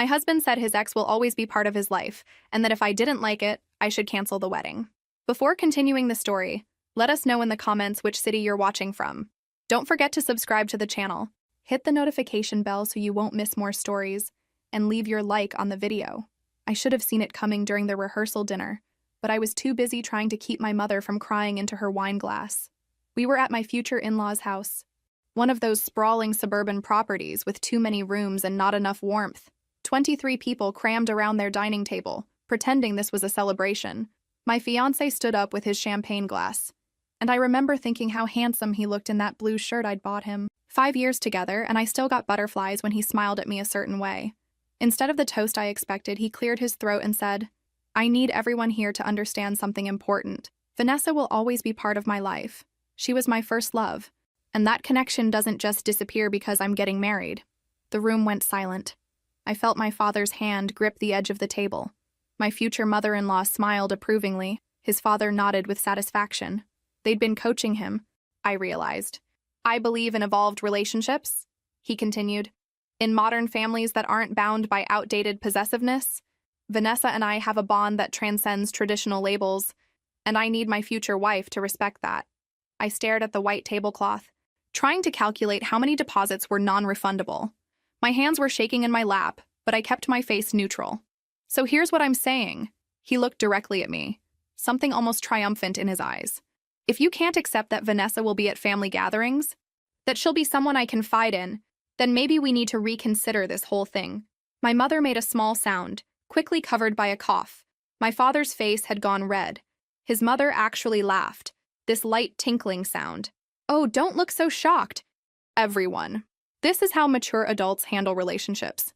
My husband said his ex will always be part of his life, and that if I didn't like it, I should cancel the wedding. Before continuing the story, let us know in the comments which city you're watching from. Don't forget to subscribe to the channel, hit the notification bell so you won't miss more stories, and leave your like on the video. I should have seen it coming during the rehearsal dinner, but I was too busy trying to keep my mother from crying into her wine glass. We were at my future in-laws' house, one of those sprawling suburban properties with too many rooms and not enough warmth. 23 people crammed around their dining table, pretending this was a celebration. My fiancé stood up with his champagne glass, and I remember thinking how handsome he looked in that blue shirt I'd bought him. 5 years together, and I still got butterflies when he smiled at me a certain way. Instead of the toast I expected, he cleared his throat and said, "I need everyone here to understand something important. Vanessa will always be part of my life. She was my first love, and that connection doesn't just disappear because I'm getting married." The room went silent. I felt my father's hand grip the edge of the table. My future mother-in-law smiled approvingly. His father nodded with satisfaction. They'd been coaching him, I realized. "I believe in evolved relationships," he continued. "In modern families that aren't bound by outdated possessiveness. Vanessa and I have a bond that transcends traditional labels, and I need my future wife to respect that." I stared at the white tablecloth, trying to calculate how many deposits were non-refundable. My hands were shaking in my lap, but I kept my face neutral. "So here's what I'm saying." He looked directly at me, something almost triumphant in his eyes. "If you can't accept that Vanessa will be at family gatherings, that she'll be someone I confide in, then maybe we need to reconsider this whole thing." My mother made a small sound, quickly covered by a cough. My father's face had gone red. His mother actually laughed, this light tinkling sound. "Oh, don't look so shocked, everyone. This is how mature adults handle relationships.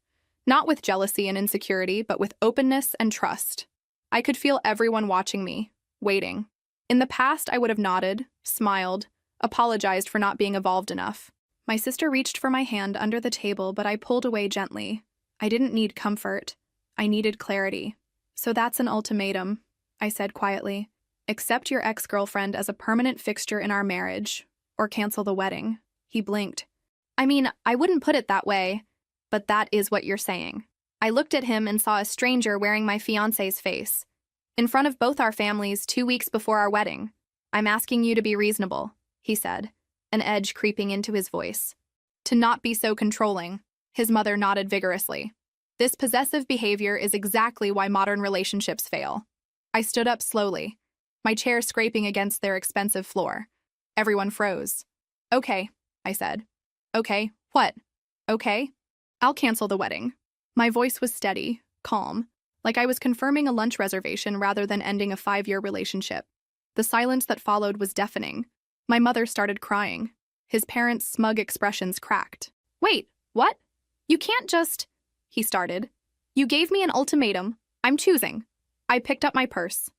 Not with jealousy and insecurity, but with openness and trust." I could feel everyone watching me, waiting. In the past, I would have nodded, smiled, apologized for not being evolved enough. My sister reached for my hand under the table, but I pulled away gently. I didn't need comfort. I needed clarity. "So that's an ultimatum," I said quietly. "Accept your ex-girlfriend as a permanent fixture in our marriage, or cancel the wedding." He blinked. "I mean, I wouldn't put it that way, but that is what you're saying." I looked at him and saw a stranger wearing my fiancé's face. "In front of both our families 2 weeks before our wedding. I'm asking you to be reasonable," he said, an edge creeping into his voice. "To not be so controlling." His mother nodded vigorously. "This possessive behavior is exactly why modern relationships fail." I stood up slowly, my chair scraping against their expensive floor. Everyone froze. "Okay," I said. "Okay, what?" "Okay, I'll cancel the wedding." My voice was steady, calm, like I was confirming a lunch reservation rather than ending a 5-year relationship. The silence that followed was deafening. My mother started crying. His parents' smug expressions cracked. "Wait, what? You can't just—" he started. "You gave me an ultimatum. I'm choosing." I picked up my purse.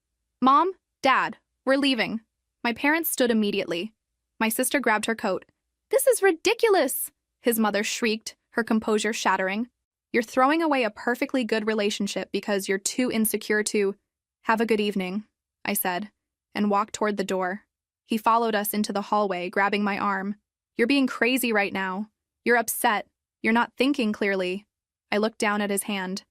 "Mom, Dad, we're leaving." My parents stood immediately. My sister grabbed her coat. "This is ridiculous!" his mother shrieked, her composure shattering. "You're throwing away a perfectly good relationship because you're too insecure to—" "Have a good evening," I said, and walked toward the door. He followed us into the hallway, grabbing my arm. "You're being crazy right now. You're upset. You're not thinking clearly." I looked down at his hand,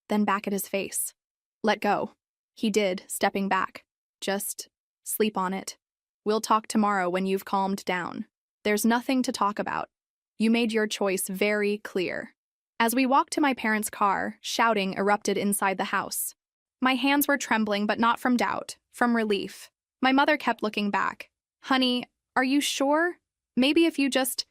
then back at his face. "Let go." He did, stepping back. "Just sleep on it. We'll talk tomorrow when you've calmed down. There's nothing to talk about. You made your choice very clear." As we walked to my parents' car, shouting erupted inside the house. My hands were trembling, but not from doubt, from relief. My mother kept looking back. "Honey, are you sure? Maybe if you just—"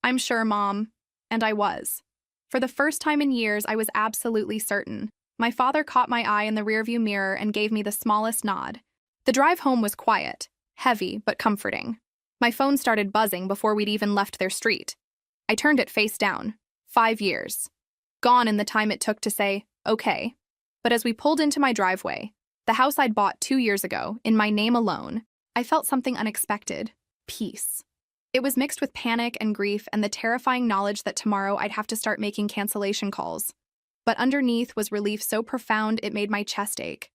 "I'm sure, Mom." And I was. For the first time in years, I was absolutely certain. My father caught my eye in the rearview mirror and gave me the smallest nod. The drive home was quiet, heavy, but comforting. My phone started buzzing before we'd even left their street. I turned it face down. 5 years. Gone in the time it took to say, okay. But as we pulled into my driveway, the house I'd bought 2 years ago, in my name alone, I felt something unexpected. Peace. It was mixed with panic and grief and the terrifying knowledge that tomorrow I'd have to start making cancellation calls. But underneath was relief so profound it made my chest ache.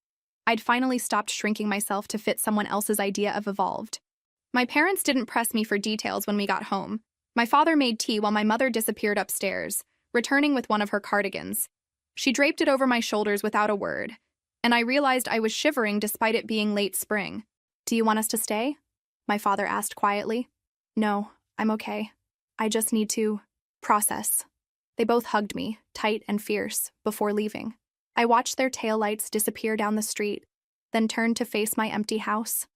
I'd finally stopped shrinking myself to fit someone else's idea of evolved. My parents didn't press me for details when we got home. My father made tea while my mother disappeared upstairs, returning with one of her cardigans. She draped it over my shoulders without a word, and I realized I was shivering despite it being late spring. "Do you want us to stay?" my father asked quietly. "No, I'm okay. I just need to process." They both hugged me, tight and fierce, before leaving. I watched their taillights disappear down the street, then turned to face my empty house.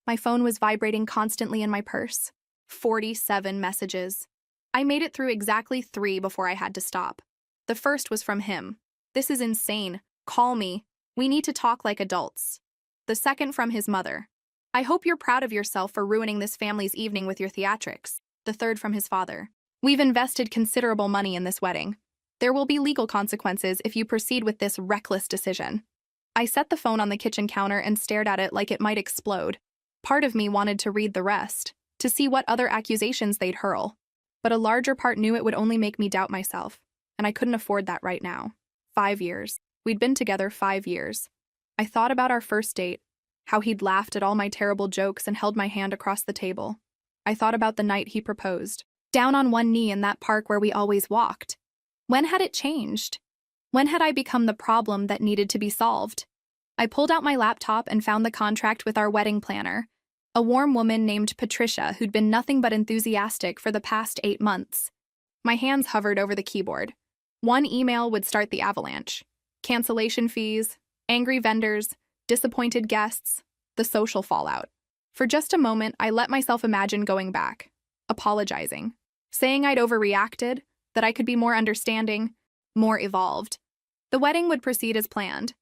My phone was vibrating constantly in my purse. 47 messages. I made it through exactly 3 before I had to stop. The first was from him. "This is insane. Call me. We need to talk like adults." The second from his mother. "I hope you're proud of yourself for ruining this family's evening with your theatrics." The third from his father. "We've invested considerable money in this wedding. There will be legal consequences if you proceed with this reckless decision." I set the phone on the kitchen counter and stared at it like it might explode. Part of me wanted to read the rest, to see what other accusations they'd hurl. But a larger part knew it would only make me doubt myself, and I couldn't afford that right now. 5 years. We'd been together 5 years. I thought about our first date, how he'd laughed at all my terrible jokes and held my hand across the table. I thought about the night he proposed, down on one knee in that park where we always walked. When had it changed? When had I become the problem that needed to be solved? I pulled out my laptop and found the contract with our wedding planner, a warm woman named Patricia who'd been nothing but enthusiastic for the past 8 months. My hands hovered over the keyboard. One email would start the avalanche. Cancellation fees, angry vendors, disappointed guests, the social fallout. For just a moment, I let myself imagine going back, apologizing, saying I'd overreacted, that I could be more understanding, more evolved. The wedding would proceed as planned.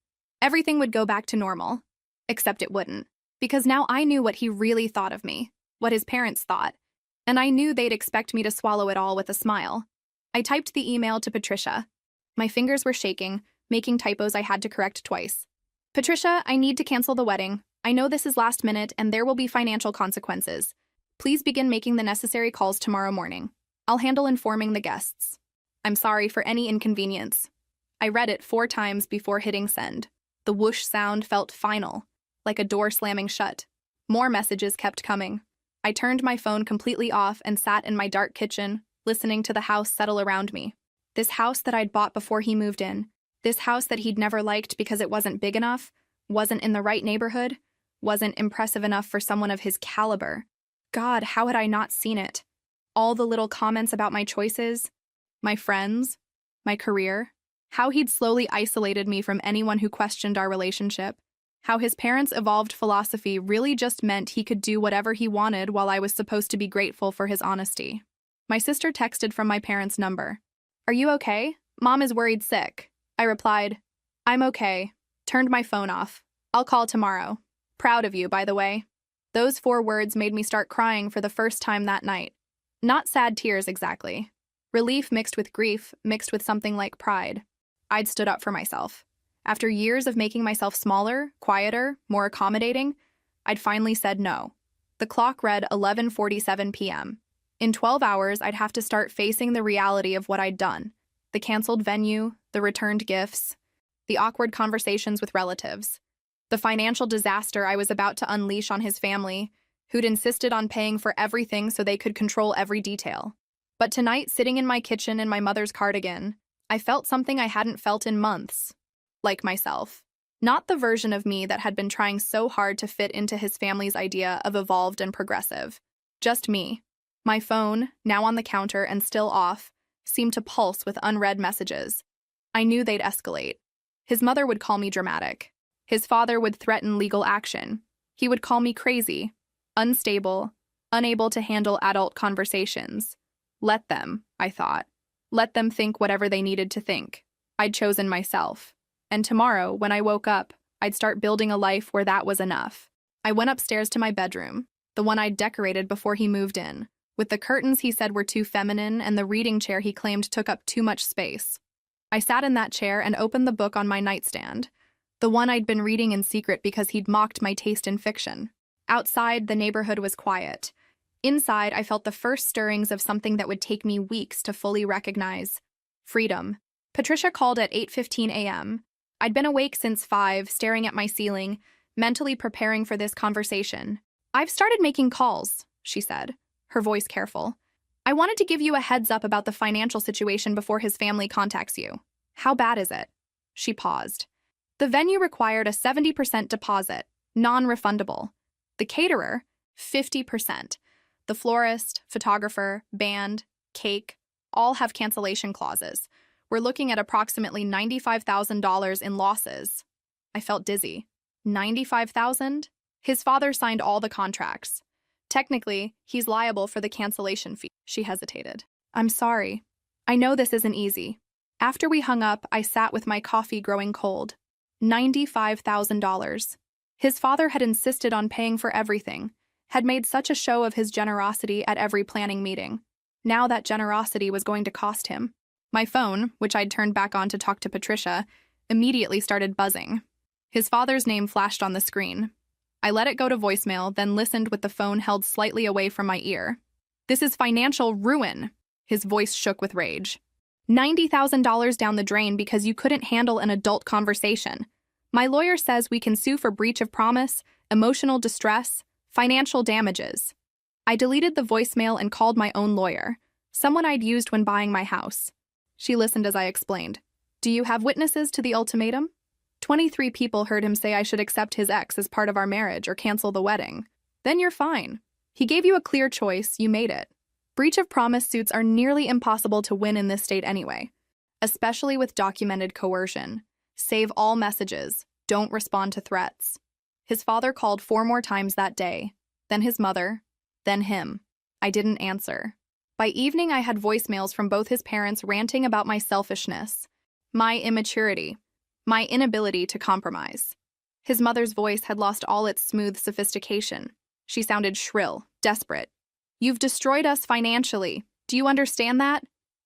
Everything would go back to normal. Except it wouldn't, because now I knew what he really thought of me, what his parents thought, and I knew they'd expect me to swallow it all with a smile. I typed the email to Patricia. My fingers were shaking, making typos I had to correct twice. "Patricia, I need to cancel the wedding. I know this is last minute and there will be financial consequences. Please begin making the necessary calls tomorrow morning. I'll handle informing the guests. I'm sorry for any inconvenience." I read it 4 times before hitting send. The whoosh sound felt final, like a door slamming shut. More messages kept coming. I turned my phone completely off and sat in my dark kitchen, listening to the house settle around me. This house that I'd bought before he moved in. This house that he'd never liked because it wasn't big enough, wasn't in the right neighborhood, wasn't impressive enough for someone of his caliber. God, how had I not seen it? All the little comments about my choices, my friends, my career, how he'd slowly isolated me from anyone who questioned our relationship, how his parents' evolved philosophy really just meant he could do whatever he wanted while I was supposed to be grateful for his honesty. My sister texted from my parents' number. "Are you okay? Mom is worried sick." I replied, "I'm okay." Turned my phone off. "I'll call tomorrow. Proud of you, by the way." Those 4 words made me start crying for the first time that night. Not sad tears exactly. Relief mixed with grief, mixed with something like pride. I'd stood up for myself. After years of making myself smaller, quieter, more accommodating, I'd finally said no. The clock read 11:47 p.m. In 12 hours, I'd have to start facing the reality of what I'd done. The canceled venue, the returned gifts, the awkward conversations with relatives, the financial disaster I was about to unleash on his family, who'd insisted on paying for everything so they could control every detail. But tonight, sitting in my kitchen in my mother's cardigan, I felt something I hadn't felt in months. Like myself. Not the version of me that had been trying so hard to fit into his family's idea of evolved and progressive. Just me. My phone, now on the counter and still off, seemed to pulse with unread messages. I knew they'd escalate. His mother would call me dramatic. His father would threaten legal action. He would call me crazy, unstable, unable to handle adult conversations. Let them, I thought. Let them think whatever they needed to think. I'd chosen myself. And tomorrow, when I woke up, I'd start building a life where that was enough. I went upstairs to my bedroom, the one I'd decorated before he moved in, with the curtains he said were too feminine and the reading chair he claimed took up too much space. I sat in that chair and opened the book on my nightstand, the one I'd been reading in secret because he'd mocked my taste in fiction. Outside, the neighborhood was quiet. Inside, I felt the first stirrings of something that would take me weeks to fully recognize. Freedom. Patricia called at 8:15 a.m. I'd been awake since 5, staring at my ceiling, mentally preparing for this conversation. "I've started making calls," she said, her voice careful. "I wanted to give you a heads up about the financial situation before his family contacts you. How bad is it?" She paused. The venue required a 70% deposit, non-refundable. The caterer, 50%. The florist, photographer, band, cake, all have cancellation clauses. We're looking at approximately $95,000 in losses. I felt dizzy. $95,000? His father signed all the contracts. Technically, he's liable for the cancellation fee. She hesitated. I'm sorry. I know this isn't easy. After we hung up, I sat with my coffee growing cold. $95,000. His father had insisted on paying for everything, had made such a show of his generosity at every planning meeting. Now that generosity was going to cost him. My phone, which I'd turned back on to talk to Patricia, immediately started buzzing. His father's name flashed on the screen. I let it go to voicemail, then listened with the phone held slightly away from my ear. This is financial ruin. His voice shook with rage. $90,000 down the drain because you couldn't handle an adult conversation. My lawyer says we can sue for breach of promise, emotional distress, financial damages. I deleted the voicemail and called my own lawyer, someone I'd used when buying my house. She listened as I explained. Do you have witnesses to the ultimatum? 23 people heard him say I should accept his ex as part of our marriage or cancel the wedding. Then you're fine. He gave you a clear choice, you made it. Breach of promise suits are nearly impossible to win in this state anyway, especially with documented coercion. Save all messages. Don't respond to threats. His father called 4 more times that day, then his mother, then him. I didn't answer. By evening, I had voicemails from both his parents ranting about my selfishness, my immaturity, my inability to compromise. His mother's voice had lost all its smooth sophistication. She sounded shrill, desperate. You've destroyed us financially. Do you understand that?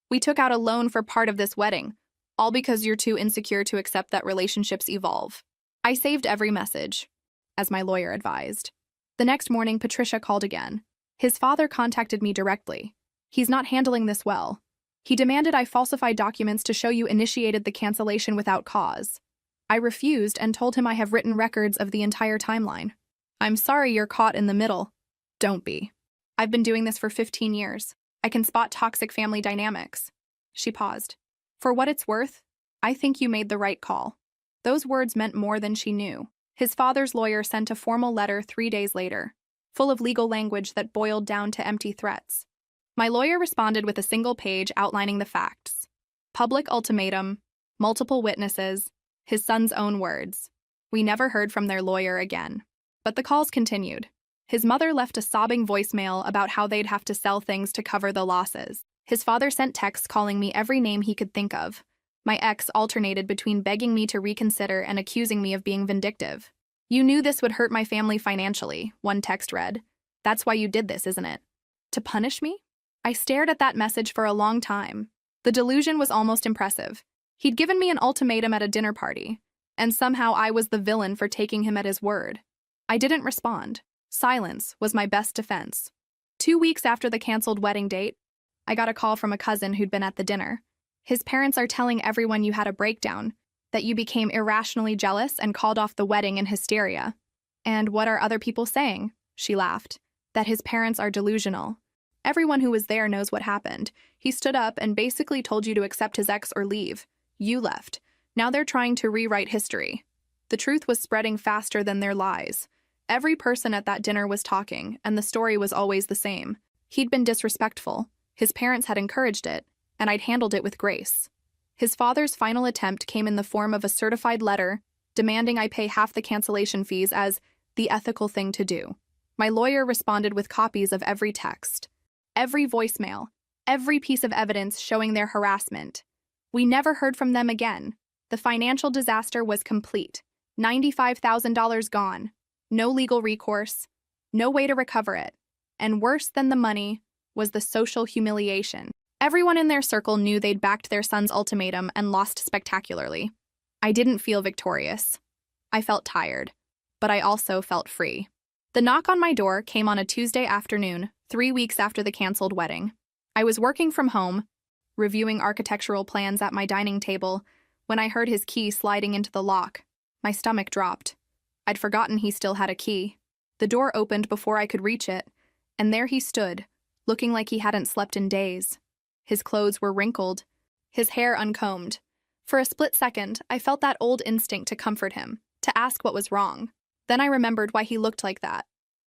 We took out a loan for part of this wedding, all because you're too insecure to accept that relationships evolve. I saved every message, as my lawyer advised. The next morning, Patricia called again. His father contacted me directly. He's not handling this well. He demanded I falsify documents to show you initiated the cancellation without cause. I refused and told him I have written records of the entire timeline. I'm sorry you're caught in the middle. Don't be. I've been doing this for 15 years. I can spot toxic family dynamics. She paused. For what it's worth, I think you made the right call. Those words meant more than she knew. His father's lawyer sent a formal letter 3 days later, full of legal language that boiled down to empty threats. My lawyer responded with a single page outlining the facts. Public ultimatum, multiple witnesses, his son's own words. We never heard from their lawyer again. But the calls continued. His mother left a sobbing voicemail about how they'd have to sell things to cover the losses. His father sent texts calling me every name he could think of. My ex alternated between begging me to reconsider and accusing me of being vindictive. You knew this would hurt my family financially, one text read. That's why you did this, isn't it? To punish me? I stared at that message for a long time. The delusion was almost impressive. He'd given me an ultimatum at a dinner party, and somehow I was the villain for taking him at his word. I didn't respond. Silence was my best defense. 2 weeks after the canceled wedding date, I got a call from a cousin who'd been at the dinner. His parents are telling everyone you had a breakdown, that you became irrationally jealous and called off the wedding in hysteria. And what are other people saying? She laughed. That his parents are delusional. Everyone who was there knows what happened. He stood up and basically told you to accept his ex or leave. You left. Now they're trying to rewrite history. The truth was spreading faster than their lies. Every person at that dinner was talking, and the story was always the same. He'd been disrespectful. His parents had encouraged it, and I'd handled it with grace. His father's final attempt came in the form of a certified letter demanding I pay half the cancellation fees as the ethical thing to do. My lawyer responded with copies of every text, every voicemail, every piece of evidence showing their harassment. We never heard from them again. The financial disaster was complete. $95,000 gone. No legal recourse. No way to recover it. And worse than the money was the social humiliation. Everyone in their circle knew they'd backed their son's ultimatum and lost spectacularly. I didn't feel victorious. I felt tired, but I also felt free. The knock on my door came on a Tuesday afternoon, 3 weeks after the canceled wedding. I was working from home, reviewing architectural plans at my dining table, when I heard his key sliding into the lock. My stomach dropped. I'd forgotten he still had a key. The door opened before I could reach it, and there he stood, looking like he hadn't slept in days. His clothes were wrinkled, his hair uncombed, For a split second, I felt that old instinct to comfort him, to ask what was wrong. Then I remembered why he looked like that.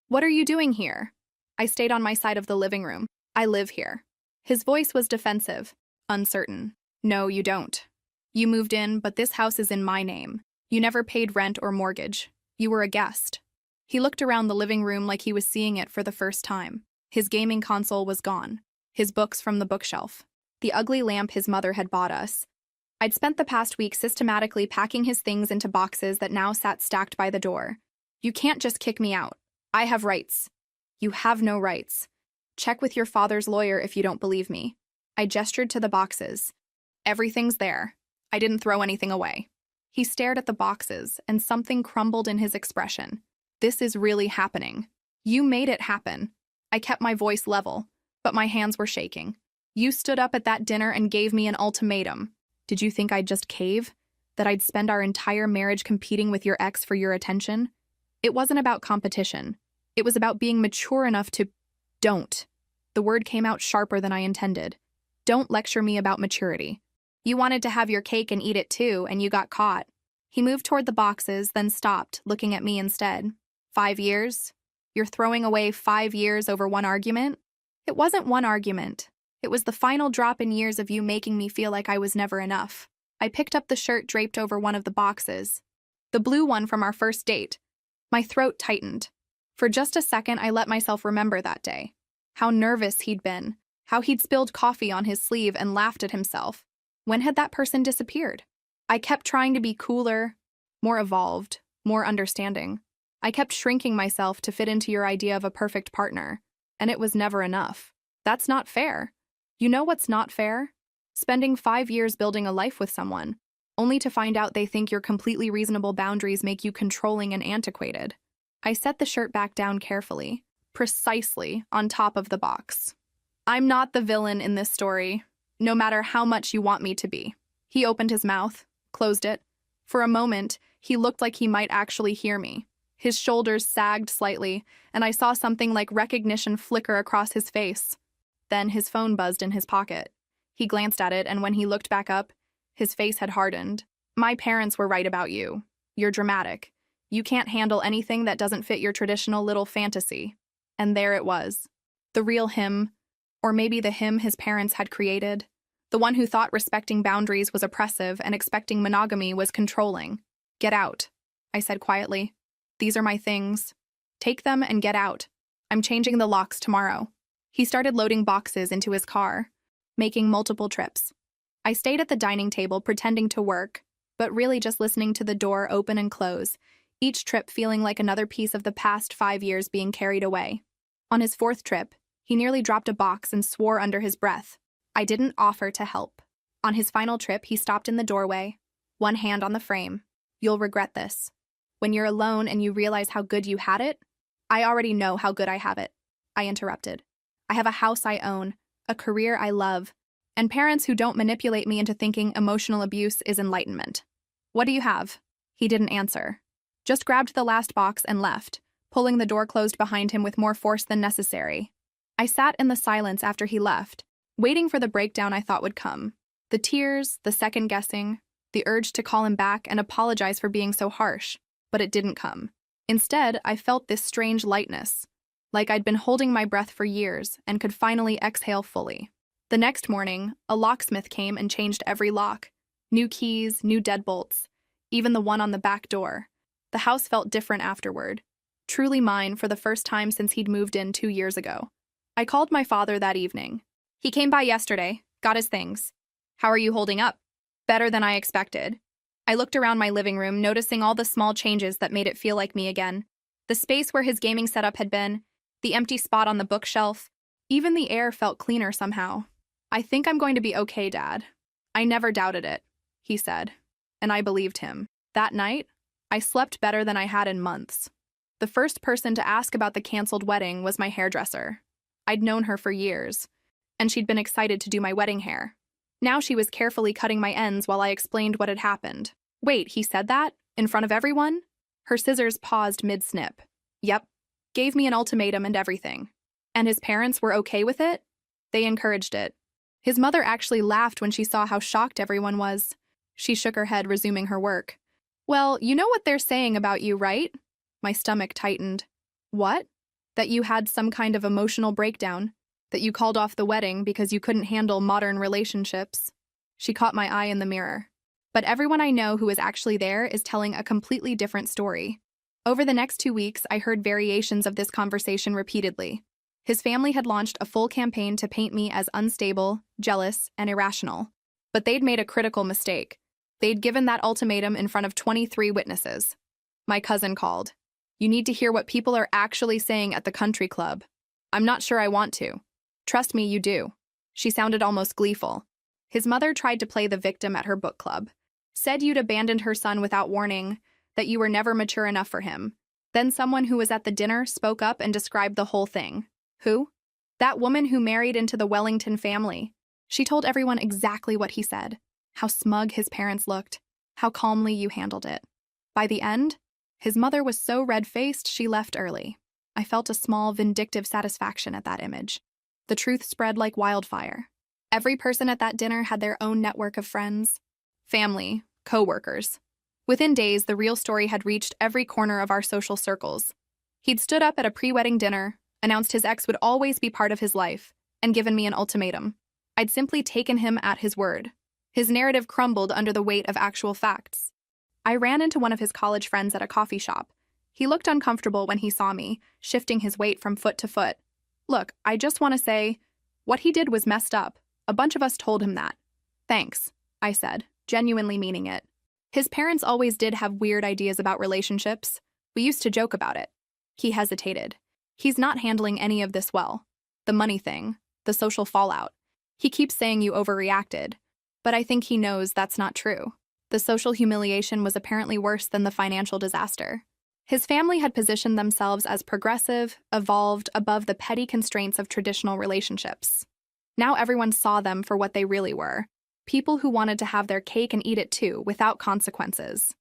"What are you doing here?" I stayed on my side of the living room. "I live here." His voice was defensive, uncertain. "No, you don't. You moved in, but this house is in my name. You never paid rent or mortgage. You were a guest." He looked around the living room like he was seeing it for the first time. His gaming console was gone. His books from the bookshelf. The ugly lamp his mother had bought us. I'd spent the past week systematically packing his things into boxes that now sat stacked by the door. "You can't just kick me out. I have rights." "You have no rights. Check with your father's lawyer if you don't believe me." I gestured to the boxes. "Everything's there. I didn't throw anything away." He stared at the boxes, and something crumbled in his expression. "This is really happening. You made it happen." I kept my voice level, but my hands were shaking. "You stood up at that dinner and gave me an ultimatum. Did you think I'd just cave? That I'd spend our entire marriage competing with your ex for your attention? It wasn't about competition. It was about being mature enough to— Don't." The word came out sharper than I intended. "Don't lecture me about maturity. You wanted to have your cake and eat it too, and you got caught." He moved toward the boxes, then stopped, looking at me instead. 5 years? You're throwing away 5 years over one argument?" It wasn't one argument. It was the final drop in years of you making me feel like I was never enough. I picked up the shirt draped over one of the boxes. The blue one from our first date. My throat tightened. For just a second, I let myself remember that day. How nervous he'd been. How he'd spilled coffee on his sleeve and laughed at himself. When had that person disappeared? I kept trying to be cooler, more evolved, more understanding. I kept shrinking myself to fit into your idea of a perfect partner, and it was never enough. That's not fair. You know what's not fair? Spending 5 years building a life with someone, only to find out they think your completely reasonable boundaries make you controlling and antiquated. I set the shirt back down carefully, precisely on top of the box. "I'm not the villain in this story, no matter how much you want me to be." He opened his mouth, closed it. For a moment, he looked like he might actually hear me. His shoulders sagged slightly, and I saw something like recognition flicker across his face. Then his phone buzzed in his pocket. He glanced at it, and when he looked back up, his face had hardened. "My parents were right about you. You're dramatic. You can't handle anything that doesn't fit your traditional little fantasy." And there it was. The real him, or maybe the him his parents had created. The one who thought respecting boundaries was oppressive and expecting monogamy was controlling. "Get out," I said quietly. "These are my things. Take them and get out. I'm changing the locks tomorrow." He started loading boxes into his car, making multiple trips. I stayed at the dining table pretending to work, but really just listening to the door open and close, each trip feeling like another piece of the past 5 years being carried away. On his 4th trip, he nearly dropped a box and swore under his breath. I didn't offer to help. On his final trip, he stopped in the doorway, one hand on the frame. "You'll regret this. When you're alone and you realize how good you had it." "I already know how good I have it," I interrupted. "I have a house I own, a career I love, and parents who don't manipulate me into thinking emotional abuse is enlightenment." "What do you have?" He didn't answer. Just grabbed the last box and left, pulling the door closed behind him with more force than necessary. I sat in the silence after he left, waiting for the breakdown I thought would come. The tears, the second-guessing, the urge to call him back and apologize for being so harsh, but it didn't come. Instead, I felt this strange lightness, like I'd been holding my breath for years and could finally exhale fully. The next morning, a locksmith came and changed every lock. New keys, new deadbolts, even the one on the back door. The house felt different afterward. Truly mine for the first time since he'd moved in 2 years ago. I called my father that evening. He came by yesterday, got his things. "How are you holding up?" "Better than I expected." I looked around my living room, noticing all the small changes that made it feel like me again. The space where his gaming setup had been, the empty spot on the bookshelf, even the air felt cleaner somehow. "I think I'm going to be okay, Dad." "I never doubted it," he said, and I believed him. That night, I slept better than I had in months. The first person to ask about the canceled wedding was my hairdresser. I'd known her for years, and she'd been excited to do my wedding hair. Now she was carefully cutting my ends while I explained what had happened. "Wait, he said that? In front of everyone?" Her scissors paused mid-snip. "Yep. Gave me an ultimatum and everything." "And his parents were okay with it?" "They encouraged it. His mother actually laughed when she saw how shocked everyone was. She shook her head, resuming her work. Well, you know what they're saying about you, right? My stomach tightened. What? That you had some kind of emotional breakdown. That you called off the wedding because you couldn't handle modern relationships. She caught my eye in the mirror. But everyone I know who is actually there is telling a completely different story. Over the next 2 weeks, I heard variations of this conversation repeatedly. His family had launched a full campaign to paint me as unstable, jealous, and irrational. But they'd made a critical mistake. They'd given that ultimatum in front of 23 witnesses. My cousin called. You need to hear what people are actually saying at the country club. I'm not sure I want to. Trust me, you do. She sounded almost gleeful. His mother tried to play the victim at her book club. Said you'd abandoned her son without warning, that you were never mature enough for him. Then someone who was at the dinner spoke up and described the whole thing. Who? That woman who married into the Wellington family. She told everyone exactly what he said, how smug his parents looked, how calmly you handled it. By the end, his mother was so red-faced she left early. I felt a small, vindictive satisfaction at that image. The truth spread like wildfire. Every person at that dinner had their own network of friends, family, co-workers. Within days, the real story had reached every corner of our social circles. He'd stood up at a pre-wedding dinner, announced his ex would always be part of his life, and given me an ultimatum. I'd simply taken him at his word. His narrative crumbled under the weight of actual facts. I ran into one of his college friends at a coffee shop. He looked uncomfortable when he saw me, shifting his weight from foot to foot. Look, I just want to say, what he did was messed up. A bunch of us told him that. Thanks, I said, genuinely meaning it. His parents always did have weird ideas about relationships. We used to joke about it. He hesitated. He's not handling any of this well. The money thing, the social fallout. He keeps saying you overreacted, but I think he knows that's not true. The social humiliation was apparently worse than the financial disaster. His family had positioned themselves as progressive, evolved above the petty constraints of traditional relationships. Now everyone saw them for what they really were, people who wanted to have their cake and eat it too, without consequences.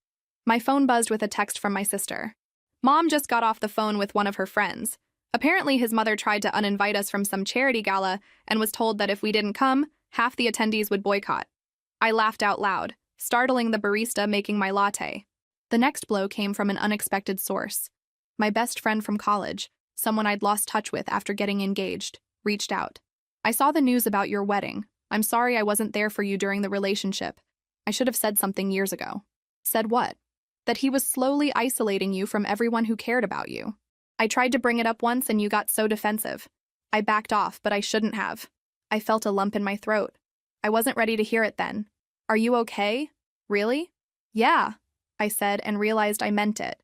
My phone buzzed with a text from my sister. Mom just got off the phone with one of her friends. Apparently his mother tried to uninvite us from some charity gala and was told that if we didn't come, half the attendees would boycott. I laughed out loud, startling the barista making my latte. The next blow came from an unexpected source. My best friend from college, someone I'd lost touch with after getting engaged, reached out. I saw the news about your wedding. I'm sorry I wasn't there for you during the relationship. I should have said something years ago. Said what? That he was slowly isolating you from everyone who cared about you. I tried to bring it up once and you got so defensive. I backed off, but I shouldn't have. I felt a lump in my throat. I wasn't ready to hear it then. Are you okay? Really? Yeah, I said and realized I meant it.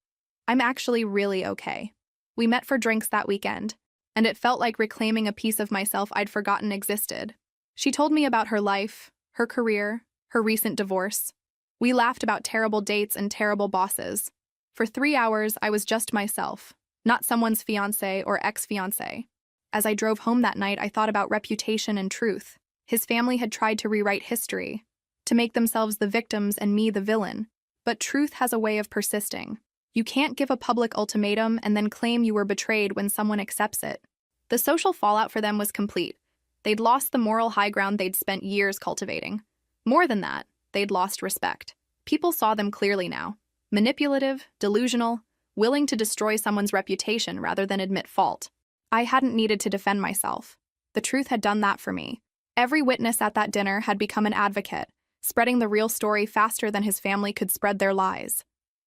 I'm actually really okay. We met for drinks that weekend, and it felt like reclaiming a piece of myself I'd forgotten existed. She told me about her life, her career, her recent divorce. We laughed about terrible dates and terrible bosses. For 3 hours, I was just myself, not someone's fiancé or ex-fiancé. As I drove home that night, I thought about reputation and truth. His family had tried to rewrite history, to make themselves the victims and me the villain. But truth has a way of persisting. You can't give a public ultimatum and then claim you were betrayed when someone accepts it. The social fallout for them was complete. They'd lost the moral high ground they'd spent years cultivating. More than that, they'd lost respect. People saw them clearly now. Manipulative, delusional, willing to destroy someone's reputation rather than admit fault. I hadn't needed to defend myself. The truth had done that for me. Every witness at that dinner had become an advocate, spreading the real story faster than his family could spread their lies.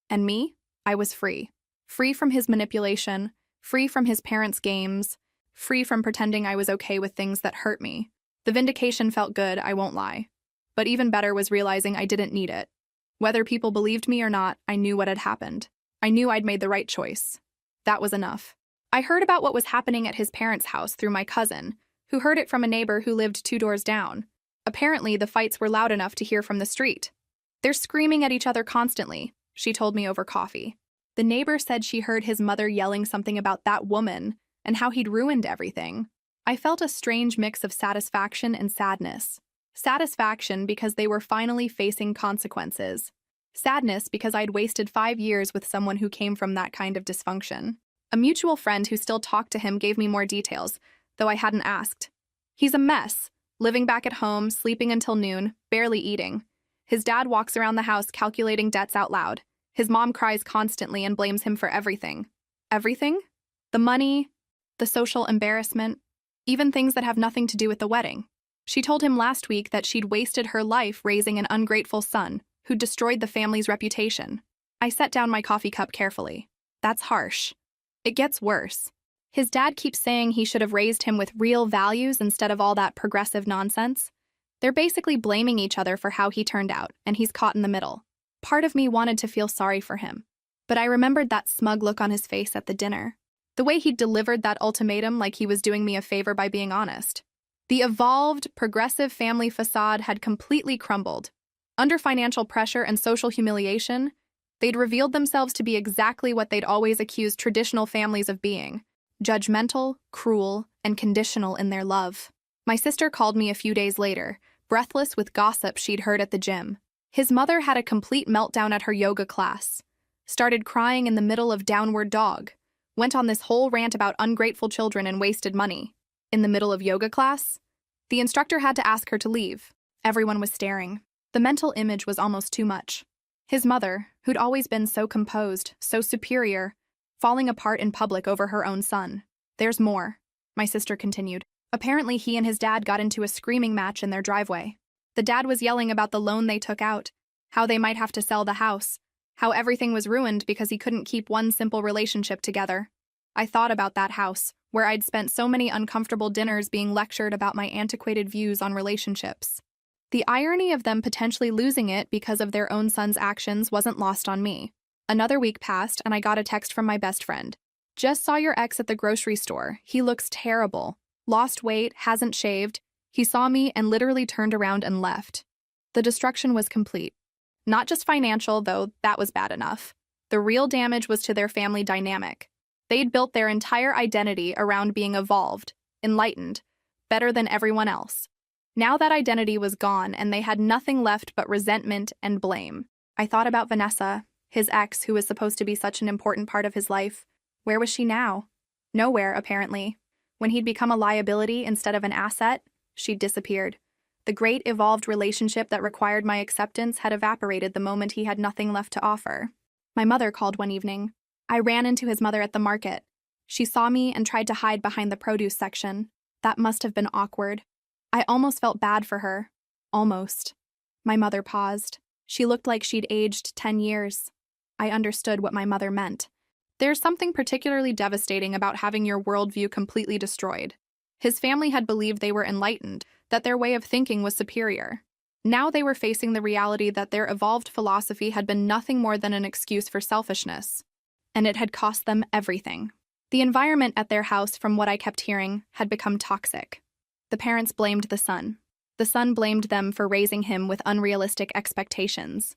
And me? I was free. Free from his manipulation, free from his parents' games, free from pretending I was okay with things that hurt me. The vindication felt good, I won't lie. But even better was realizing I didn't need it. Whether people believed me or not, I knew what had happened. I knew I'd made the right choice. That was enough. I heard about what was happening at his parents' house through my cousin, who heard it from a neighbor who lived 2 doors down. Apparently, the fights were loud enough to hear from the street. They're screaming at each other constantly, she told me over coffee. The neighbor said she heard his mother yelling something about that woman and how he'd ruined everything. I felt a strange mix of satisfaction and sadness. Satisfaction because they were finally facing consequences. Sadness because I'd wasted 5 years with someone who came from that kind of dysfunction. A mutual friend who still talked to him gave me more details, though I hadn't asked. He's a mess, living back at home, sleeping until noon, barely eating. His dad walks around the house calculating debts out loud. His mom cries constantly and blames him for everything. Everything? The money, the social embarrassment, even things that have nothing to do with the wedding. She told him last week that she'd wasted her life raising an ungrateful son who'd destroyed the family's reputation. I set down my coffee cup carefully. That's harsh. It gets worse. His dad keeps saying he should have raised him with real values instead of all that progressive nonsense. They're basically blaming each other for how he turned out, and he's caught in the middle. Part of me wanted to feel sorry for him, but I remembered that smug look on his face at the dinner. The way he delivered that ultimatum like he was doing me a favor by being honest. The evolved, progressive family facade had completely crumbled. Under financial pressure and social humiliation, they'd revealed themselves to be exactly what they'd always accused traditional families of being: judgmental, cruel, and conditional in their love. My sister called me a few days later, breathless with gossip she'd heard at the gym. His mother had a complete meltdown at her yoga class, started crying in the middle of downward dog, went on this whole rant about ungrateful children and wasted money. In the middle of yoga class, the instructor had to ask her to leave. Everyone was staring. The mental image was almost too much. His mother, who'd always been so composed, so superior, falling apart in public over her own son. There's more, my sister continued. Apparently he and his dad got into a screaming match in their driveway. The dad was yelling about the loan they took out, how they might have to sell the house, how everything was ruined because he couldn't keep one simple relationship together. I thought about that house, where I'd spent so many uncomfortable dinners being lectured about my antiquated views on relationships. The irony of them potentially losing it because of their own son's actions wasn't lost on me. Another week passed and I got a text from my best friend. Just saw your ex at the grocery store. He looks terrible. Lost weight, hasn't shaved. He saw me and literally turned around and left. The destruction was complete. Not just financial, though that was bad enough. The real damage was to their family dynamic. They'd built their entire identity around being evolved, enlightened, better than everyone else. Now that identity was gone and they had nothing left but resentment and blame. I thought about Vanessa, his ex who was supposed to be such an important part of his life. Where was she now? Nowhere, apparently. When he'd become a liability instead of an asset, she'd disappeared. The great evolved relationship that required my acceptance had evaporated the moment he had nothing left to offer. My mother called one evening. I ran into his mother at the market. She saw me and tried to hide behind the produce section. That must have been awkward. I almost felt bad for her. Almost. My mother paused. She looked like she'd aged 10 years. I understood what my mother meant. There's something particularly devastating about having your worldview completely destroyed. His family had believed they were enlightened, that their way of thinking was superior. Now they were facing the reality that their evolved philosophy had been nothing more than an excuse for selfishness. And it had cost them everything. The environment at their house, from what I kept hearing, had become toxic. The parents blamed the son. The son blamed them for raising him with unrealistic expectations.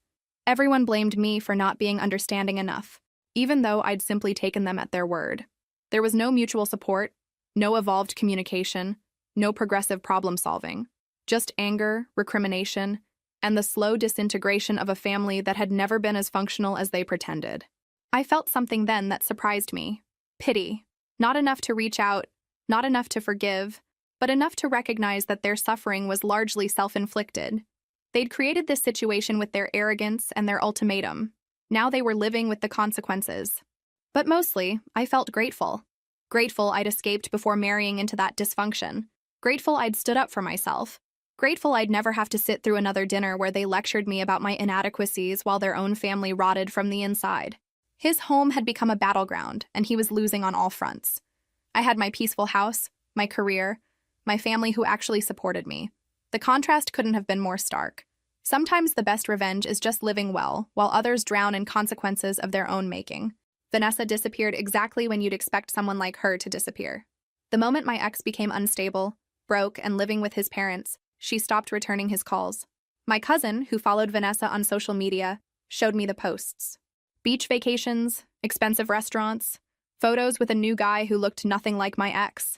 Everyone blamed me for not being understanding enough, even though I'd simply taken them at their word. There was no mutual support, no evolved communication, no progressive problem-solving, just anger, recrimination, and the slow disintegration of a family that had never been as functional as they pretended. I felt something then that surprised me. Pity. Not enough to reach out, not enough to forgive, but enough to recognize that their suffering was largely self-inflicted. They'd created this situation with their arrogance and their ultimatum. Now they were living with the consequences. But mostly, I felt grateful. Grateful I'd escaped before marrying into that dysfunction. Grateful I'd stood up for myself. Grateful I'd never have to sit through another dinner where they lectured me about my inadequacies while their own family rotted from the inside. His home had become a battleground, and he was losing on all fronts. I had my peaceful house, my career, my family who actually supported me. The contrast couldn't have been more stark. Sometimes the best revenge is just living well, while others drown in consequences of their own making. Vanessa disappeared exactly when you'd expect someone like her to disappear. The moment my ex became unstable, broke, and living with his parents, she stopped returning his calls. My cousin, who followed Vanessa on social media, showed me the posts. Beach vacations, expensive restaurants, photos with a new guy who looked nothing like my ex.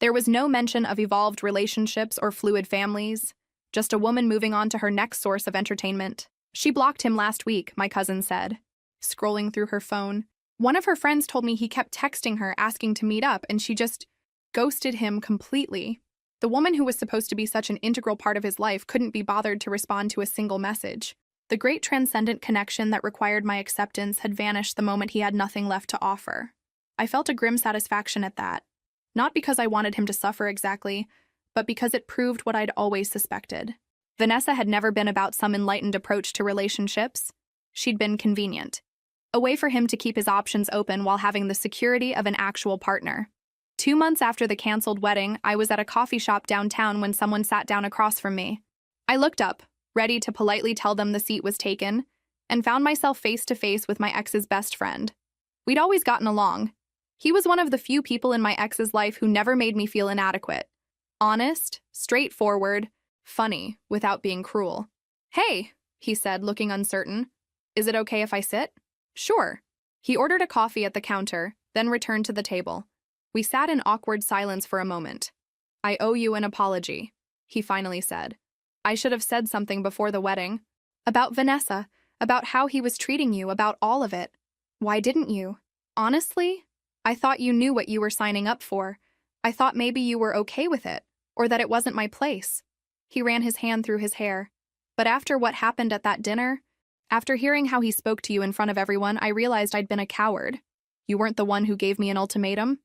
There was no mention of evolved relationships or fluid families, just a woman moving on to her next source of entertainment. She blocked him last week, my cousin said, scrolling through her phone. One of her friends told me he kept texting her asking to meet up and she just ghosted him completely. The woman who was supposed to be such an integral part of his life couldn't be bothered to respond to a single message. The great transcendent connection that required my acceptance had vanished the moment he had nothing left to offer. I felt a grim satisfaction at that. Not because I wanted him to suffer exactly, but because it proved what I'd always suspected. Vanessa had never been about some enlightened approach to relationships. She'd been convenient. A way for him to keep his options open while having the security of an actual partner. 2 months after the canceled wedding, I was at a coffee shop downtown when someone sat down across from me. I looked up, ready to politely tell them the seat was taken, and found myself face to face with my ex's best friend. We'd always gotten along. He was one of the few people in my ex's life who never made me feel inadequate. Honest, straightforward, funny, without being cruel. "Hey," he said, looking uncertain. "Is it okay if I sit?" "Sure." He ordered a coffee at the counter, then returned to the table. We sat in awkward silence for a moment. "I owe you an apology," he finally said. "I should have said something before the wedding. About Vanessa, about how he was treating you, about all of it. Why didn't you? Honestly, I thought you knew what you were signing up for. I thought maybe you were okay with it, or that it wasn't my place." He ran his hand through his hair. "But after what happened at that dinner, after hearing how he spoke to you in front of everyone, I realized I'd been a coward. You weren't the one who gave me an ultimatum?"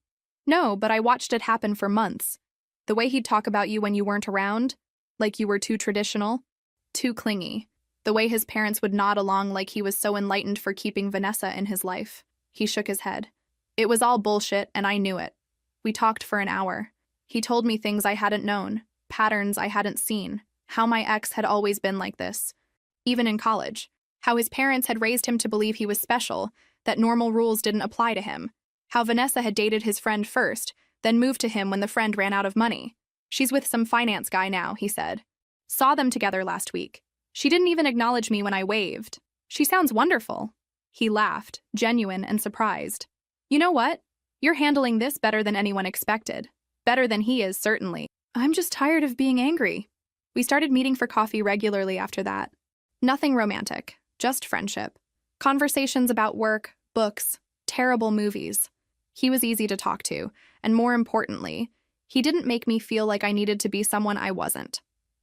"No, but I watched it happen for months. The way he'd talk about you when you weren't around, like you were too traditional, too clingy. The way his parents would nod along like he was so enlightened for keeping Vanessa in his life." He shook his head. "It was all bullshit, and I knew it. We talked for an hour. He told me things I hadn't known, patterns I hadn't seen, how my ex had always been like this, even in college, how his parents had raised him to believe he was special, that normal rules didn't apply to him, how Vanessa had dated his friend first, then moved to him when the friend ran out of money. She's with some finance guy now," he said. "Saw them together last week. She didn't even acknowledge me when I waved. She sounds wonderful." He laughed, genuine and surprised. "You know what? You're handling this better than anyone expected. Better than he is, certainly. I'm just tired of being angry." We started meeting for coffee regularly after that. Nothing romantic, just friendship. Conversations about work, books, terrible movies. He was easy to talk to, and more importantly, he didn't make me feel like I needed to be someone I wasn't.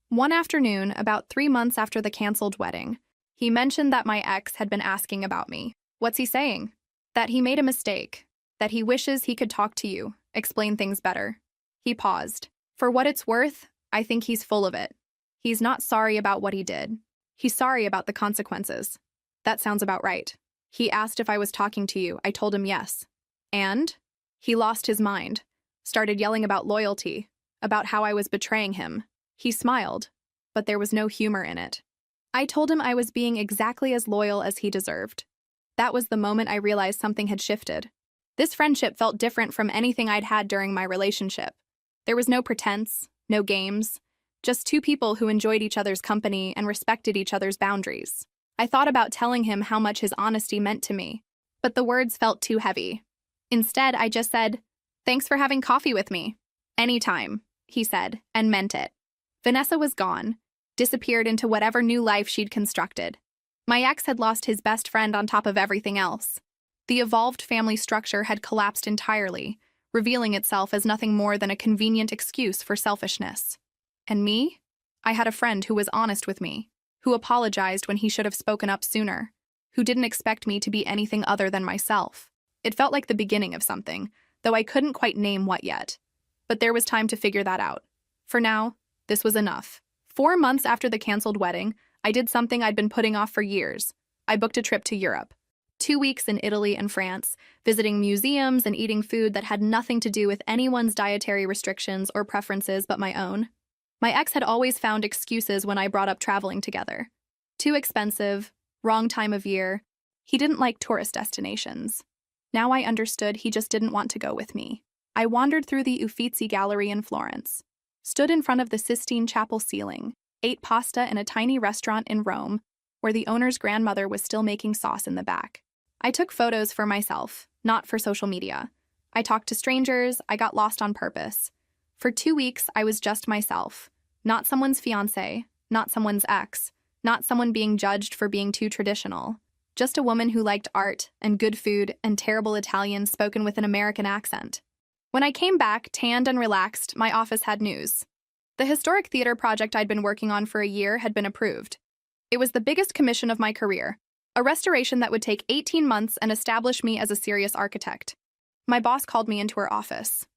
One afternoon, about 3 months after the canceled wedding, he mentioned that my ex had been asking about me. "What's he saying?" "That he made a mistake. That he wishes he could talk to you, explain things better." He paused. "For what it's worth, I think he's full of it. He's not sorry about what he did. He's sorry about the consequences." "That sounds about right." "He asked if I was talking to you. I told him yes." "And?" He lost his mind. Started yelling about loyalty, about how I was betraying him. He smiled, but there was no humor in it. I told him I was being exactly as loyal as he deserved. That was the moment I realized something had shifted. This friendship felt different from anything I'd had during my relationship. There was no pretense, no games, just two people who enjoyed each other's company and respected each other's boundaries. I thought about telling him how much his honesty meant to me, but the words felt too heavy. Instead, I just said, "Thanks for having coffee with me." "Anytime," he said, and meant it. Vanessa was gone, disappeared into whatever new life she'd constructed. My ex had lost his best friend on top of everything else. The evolved family structure had collapsed entirely, revealing itself as nothing more than a convenient excuse for selfishness. And me? I had a friend who was honest with me, who apologized when he should have spoken up sooner, who didn't expect me to be anything other than myself. It felt like the beginning of something, though I couldn't quite name what yet. But there was time to figure that out. For now, this was enough. 4 months after the canceled wedding, I did something I'd been putting off for years. I booked a trip to Europe. 2 weeks in Italy and France, visiting museums and eating food that had nothing to do with anyone's dietary restrictions or preferences but my own. My ex had always found excuses when I brought up traveling together. Too expensive, wrong time of year. He didn't like tourist destinations. Now I understood he just didn't want to go with me. I wandered through the Uffizi Gallery in Florence, stood in front of the Sistine Chapel ceiling, ate pasta in a tiny restaurant in Rome, where the owner's grandmother was still making sauce in the back. I took photos for myself, not for social media. I talked to strangers, I got lost on purpose. For 2 weeks, I was just myself. Not someone's fiancé, not someone's ex, not someone being judged for being too traditional. Just a woman who liked art and good food and terrible Italian spoken with an American accent. When I came back, tanned and relaxed, my office had news. The historic theater project I'd been working on for a year had been approved. It was the biggest commission of my career, a restoration that would take 18 months and establish me as a serious architect. My boss called me into her office.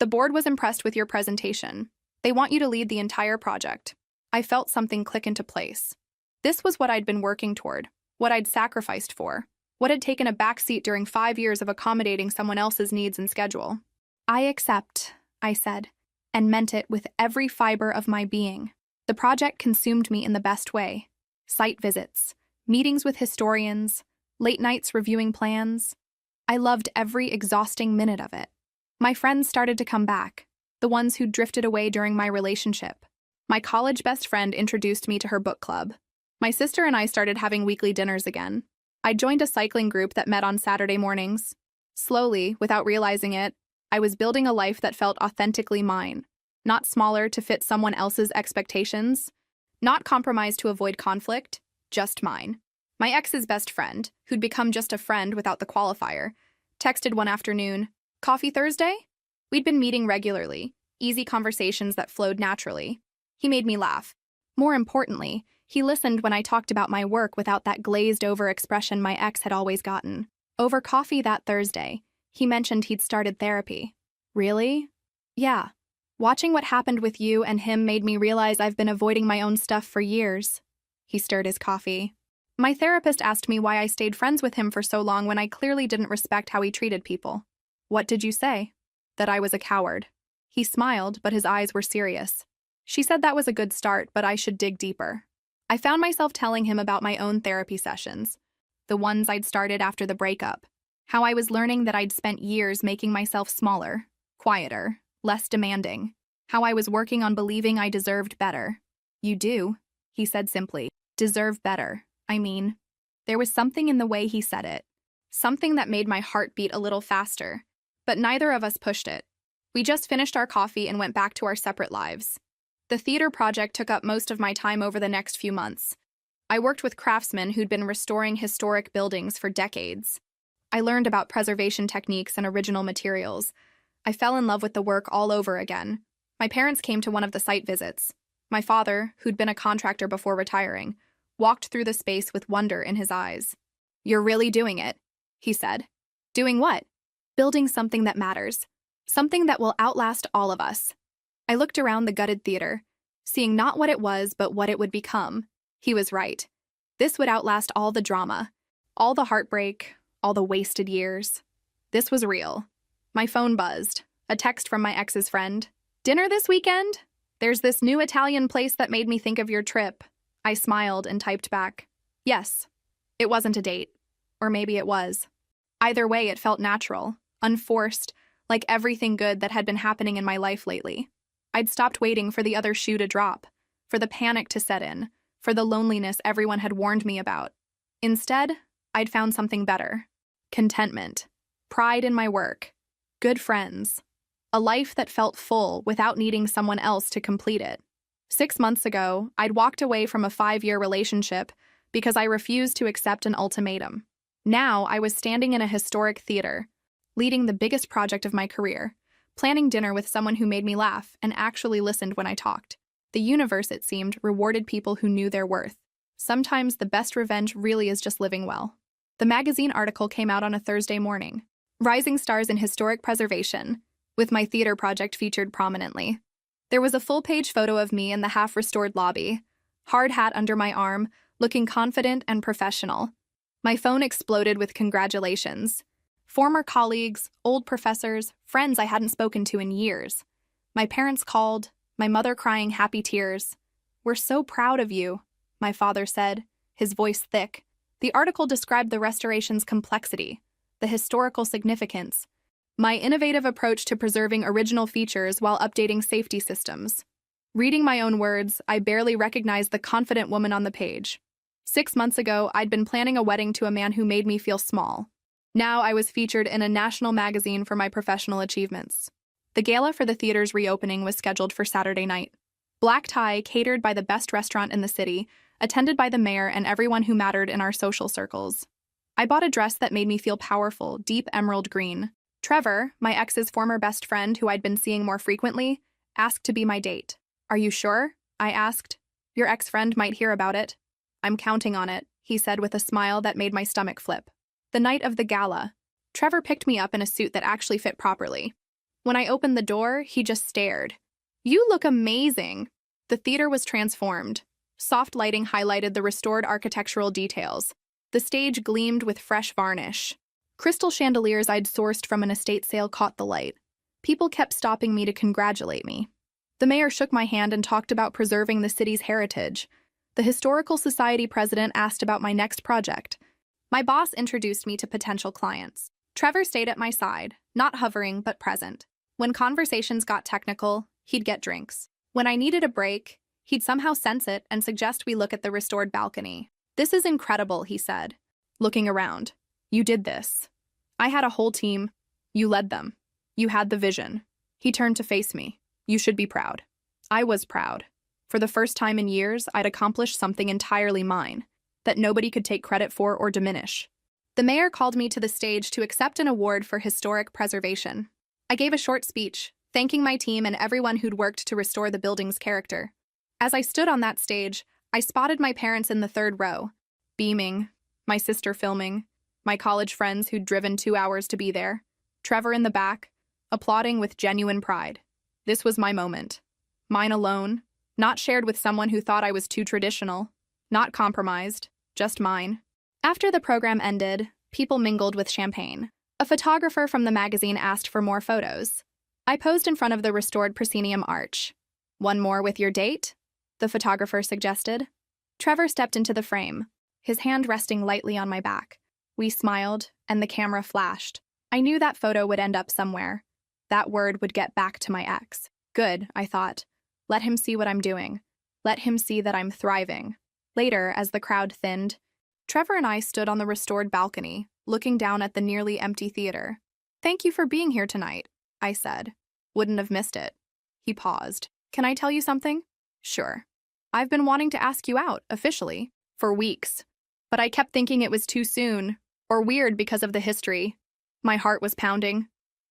The board was impressed with your presentation. They want you to lead the entire project. I felt something click into place. This was what I'd been working toward, what I'd sacrificed for, what had taken a backseat during 5 years of accommodating someone else's needs and schedule. I accept, I said, and meant it with every fiber of my being. The project consumed me in the best way. Site visits, meetings with historians, late nights reviewing plans. I loved every exhausting minute of it. My friends started to come back, the ones who drifted away during my relationship. My college best friend introduced me to her book club. My sister and I started having weekly dinners again. I joined a cycling group that met on Saturday mornings. Slowly, without realizing it, I was building a life that felt authentically mine, not smaller to fit someone else's expectations, not compromised to avoid conflict, just mine. My ex's best friend, who'd become just a friend without the qualifier, texted one afternoon, "Coffee Thursday?" We'd been meeting regularly, easy conversations that flowed naturally. He made me laugh. More importantly, he listened when I talked about my work without that glazed-over expression my ex had always gotten. Over coffee that Thursday, he mentioned he'd started therapy. Really? Yeah. Watching what happened with you and him made me realize I've been avoiding my own stuff for years. He stirred his coffee. My therapist asked me why I stayed friends with him for so long when I clearly didn't respect how he treated people. What did you say? That I was a coward. He smiled, but his eyes were serious. She said that was a good start, but I should dig deeper. I found myself telling him about my own therapy sessions, the ones I'd started after the breakup, how I was learning that I'd spent years making myself smaller, quieter, less demanding, how I was working on believing I deserved better. You do, he said simply. Deserve better, I mean. There was something in the way he said it, something that made my heart beat a little faster, but neither of us pushed it. We just finished our coffee and went back to our separate lives. The theater project took up most of my time over the next few months. I worked with craftsmen who'd been restoring historic buildings for decades. I learned about preservation techniques and original materials. I fell in love with the work all over again. My parents came to one of the site visits. My father, who'd been a contractor before retiring, walked through the space with wonder in his eyes. "You're really doing it," he said. "Doing what?" "Building something that matters. Something that will outlast all of us." I looked around the gutted theater, seeing not what it was, but what it would become. He was right. This would outlast all the drama, all the heartbreak, all the wasted years. This was real. My phone buzzed. A text from my ex's friend. "Dinner this weekend? There's this new Italian place that made me think of your trip." I smiled and typed back, "Yes." It wasn't a date. Or maybe it was. Either way, it felt natural, unforced, like everything good that had been happening in my life lately. I'd stopped waiting for the other shoe to drop, for the panic to set in, for the loneliness everyone had warned me about. Instead, I'd found something better. Contentment. Pride in my work. Good friends. A life that felt full without needing someone else to complete it. 6 months ago, I'd walked away from a 5-year relationship because I refused to accept an ultimatum. Now, I was standing in a historic theater, leading the biggest project of my career, planning dinner with someone who made me laugh and actually listened when I talked. The universe, it seemed, rewarded people who knew their worth. Sometimes the best revenge really is just living well. The magazine article came out on a Thursday morning. Rising stars in historic preservation, with my theater project featured prominently. There was a full-page photo of me in the half-restored lobby, hard hat under my arm, looking confident and professional. My phone exploded with congratulations. Former colleagues, old professors, friends I hadn't spoken to in years. My parents called, my mother crying happy tears. "We're so proud of you," my father said, his voice thick. The article described the restoration's complexity, the historical significance, my innovative approach to preserving original features while updating safety systems. Reading my own words, I barely recognized the confident woman on the page. 6 months ago, I'd been planning a wedding to a man who made me feel small. Now I was featured in a national magazine for my professional achievements. The gala for the theater's reopening was scheduled for Saturday night. Black tie, catered by the best restaurant in the city, attended by the mayor and everyone who mattered in our social circles. I bought a dress that made me feel powerful, deep emerald green. Trevor, my ex's former best friend who I'd been seeing more frequently, asked to be my date. Are you sure? I asked. Your ex-friend might hear about it. I'm counting on it, he said with a smile that made my stomach flip. The night of the gala, Trevor picked me up in a suit that actually fit properly. When I opened the door, he just stared. You look amazing. The theater was transformed. Soft lighting highlighted the restored architectural details. The stage gleamed with fresh varnish. Crystal chandeliers I'd sourced from an estate sale caught the light. People kept stopping me to congratulate me. The mayor shook my hand and talked about preserving the city's heritage. The Historical Society president asked about my next project. My boss introduced me to potential clients. Trevor stayed at my side, not hovering but present. When conversations got technical, he'd get drinks. When I needed a break, he'd somehow sense it and suggest we look at the restored balcony. This is incredible, he said, looking around. You did this. I had a whole team. You led them. You had the vision. He turned to face me. You should be proud. I was proud. For the first time in years, I'd accomplished something entirely mine, that nobody could take credit for or diminish. The mayor called me to the stage to accept an award for historic preservation. I gave a short speech, thanking my team and everyone who'd worked to restore the building's character. As I stood on that stage, I spotted my parents in the third row, beaming, my sister filming, my college friends who'd driven 2 hours to be there, Trevor in the back, applauding with genuine pride. This was my moment. Mine alone, not shared with someone who thought I was too traditional, not compromised, just mine. After the program ended, people mingled with champagne. A photographer from the magazine asked for more photos. I posed in front of the restored proscenium arch. One more with your date? The photographer suggested. Trevor stepped into the frame, his hand resting lightly on my back. We smiled, and the camera flashed. I knew that photo would end up somewhere. That word would get back to my ex. Good, I thought. Let him see what I'm doing. Let him see that I'm thriving. Later, as the crowd thinned, Trevor and I stood on the restored balcony, looking down at the nearly empty theater. Thank you for being here tonight, I said. Wouldn't have missed it. He paused. Can I tell you something? Sure. I've been wanting to ask you out, officially, for weeks. But I kept thinking it was too soon, or weird because of the history. My heart was pounding.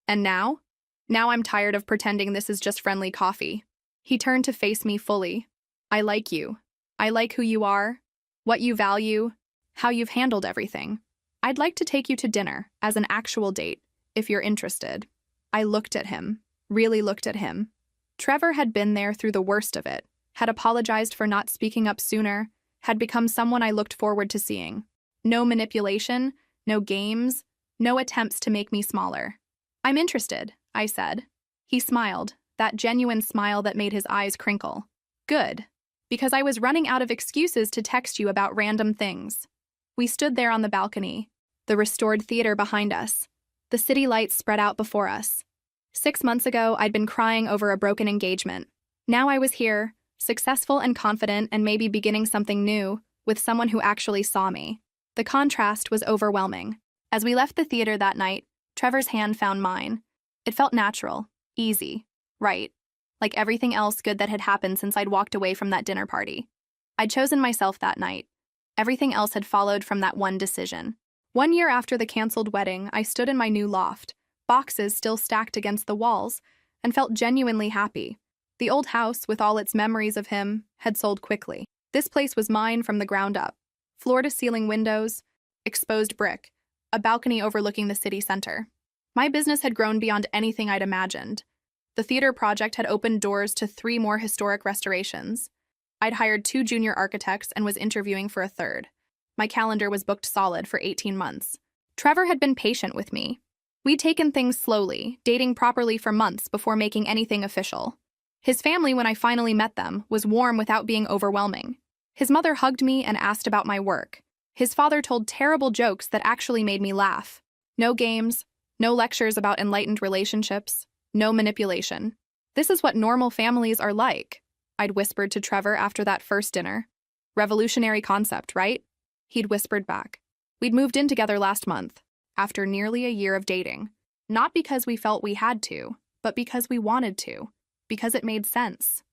And now? Now I'm tired of pretending this is just friendly coffee. He turned to face me fully. I like you. I like who you are, what you value, how you've handled everything. I'd like to take you to dinner, as an actual date, if you're interested. I looked at him, really looked at him. Trevor had been there through the worst of it, had apologized for not speaking up sooner, had become someone I looked forward to seeing. No manipulation, no games, no attempts to make me smaller. I'm interested, I said. He smiled, that genuine smile that made his eyes crinkle. Good, because I was running out of excuses to text you about random things. We stood there on the balcony, the restored theater behind us. The city lights spread out before us. 6 months ago, I'd been crying over a broken engagement. Now I was here, successful and confident and maybe beginning something new, with someone who actually saw me. The contrast was overwhelming. As we left the theater that night, Trevor's hand found mine. It felt natural, easy, right, like everything else good that had happened since I'd walked away from that dinner party. I'd chosen myself that night. Everything else had followed from that one decision. 1 year after the canceled wedding, I stood in my new loft, boxes still stacked against the walls, and felt genuinely happy. The old house, with all its memories of him, had sold quickly. This place was mine from the ground up. Floor-to-ceiling windows, exposed brick, a balcony overlooking the city center. My business had grown beyond anything I'd imagined. The theater project had opened doors to 3 more historic restorations. I'd hired 2 junior architects and was interviewing for a third. My calendar was booked solid for 18 months. Trevor had been patient with me. We'd taken things slowly, dating properly for months before making anything official. His family, when I finally met them, was warm without being overwhelming. His mother hugged me and asked about my work. His father told terrible jokes that actually made me laugh. No games, no lectures about enlightened relationships, no manipulation. This is what normal families are like, I'd whispered to Trevor after that first dinner. Revolutionary concept, right? He'd whispered back. We'd moved in together last month, after nearly a year of dating. Not because we felt we had to, but because we wanted to. Because it made sense.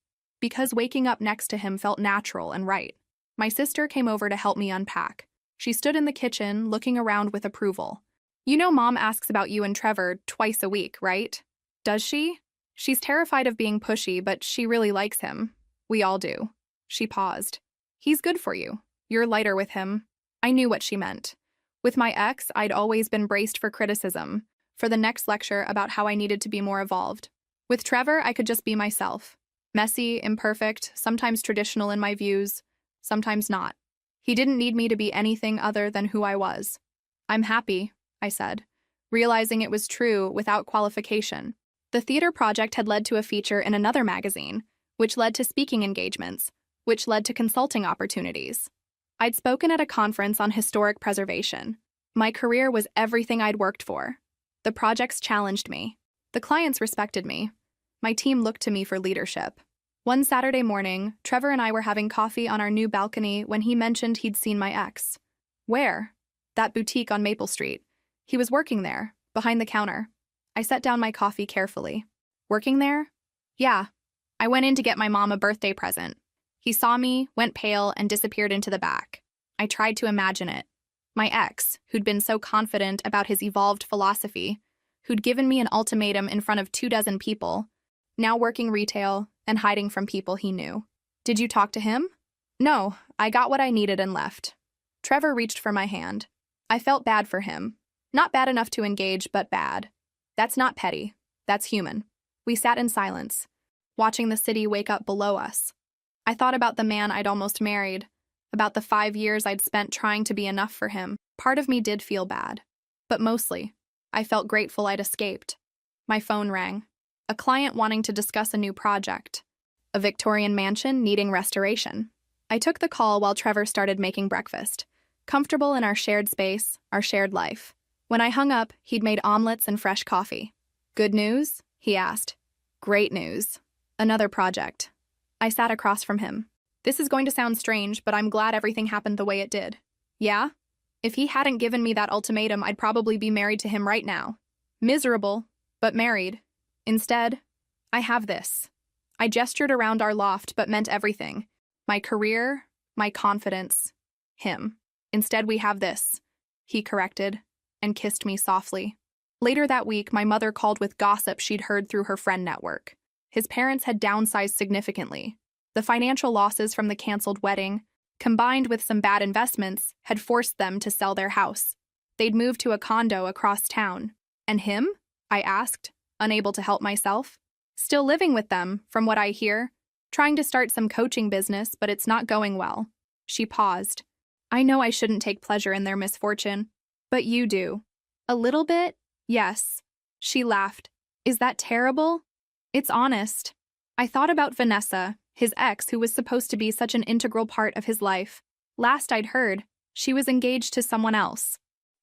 Because waking up next to him felt natural and right. My sister came over to help me unpack. She stood in the kitchen, looking around with approval. You know Mom asks about you and Trevor twice a week, right? Does she? She's terrified of being pushy, but she really likes him. We all do. She paused. He's good for you. You're lighter with him. I knew what she meant. With my ex, I'd always been braced for criticism, for the next lecture about how I needed to be more evolved. With Trevor, I could just be myself. Messy, imperfect, sometimes traditional in my views, sometimes not. He didn't need me to be anything other than who I was. I'm happy, I said, realizing it was true without qualification. The theater project had led to a feature in another magazine, which led to speaking engagements, which led to consulting opportunities. I'd spoken at a conference on historic preservation. My career was everything I'd worked for. The projects challenged me. The clients respected me. My team looked to me for leadership. One Saturday morning, Trevor and I were having coffee on our new balcony when he mentioned he'd seen my ex. Where? That boutique on Maple Street. He was working there, behind the counter. I set down my coffee carefully. Working there? Yeah. I went in to get my mom a birthday present. He saw me, went pale, and disappeared into the back. I tried to imagine it. My ex, who'd been so confident about his evolved philosophy, who'd given me an ultimatum in front of 24 people, now working retail and hiding from people he knew. Did you talk to him? No, I got what I needed and left. Trevor reached for my hand. I felt bad for him. Not bad enough to engage, but bad. That's not petty. That's human. We sat in silence, watching the city wake up below us. I thought about the man I'd almost married, about the 5 years I'd spent trying to be enough for him. Part of me did feel bad. But mostly, I felt grateful I'd escaped. My phone rang. A client wanting to discuss a new project. A Victorian mansion needing restoration. I took the call while Trevor started making breakfast, comfortable in our shared space, our shared life. When I hung up, he'd made omelets and fresh coffee. Good news? He asked. Great news. Another project. I sat across from him. This is going to sound strange, but I'm glad everything happened the way it did. Yeah? If he hadn't given me that ultimatum, I'd probably be married to him right now. Miserable, but married. Instead, I have this. I gestured around our loft, but meant everything. My career, my confidence, him. Instead, we have this, he corrected, and kissed me softly. Later that week, my mother called with gossip she'd heard through her friend network. His parents had downsized significantly. The financial losses from the canceled wedding, combined with some bad investments, had forced them to sell their house. They'd moved to a condo across town. And him? I asked, unable to help myself. Still living with them, from what I hear. Trying to start some coaching business, but it's not going well. She paused. I know I shouldn't take pleasure in their misfortune. But you do. A little bit? Yes. She laughed. Is that terrible? It's honest. I thought about Vanessa, his ex who was supposed to be such an integral part of his life. Last I'd heard, she was engaged to someone else.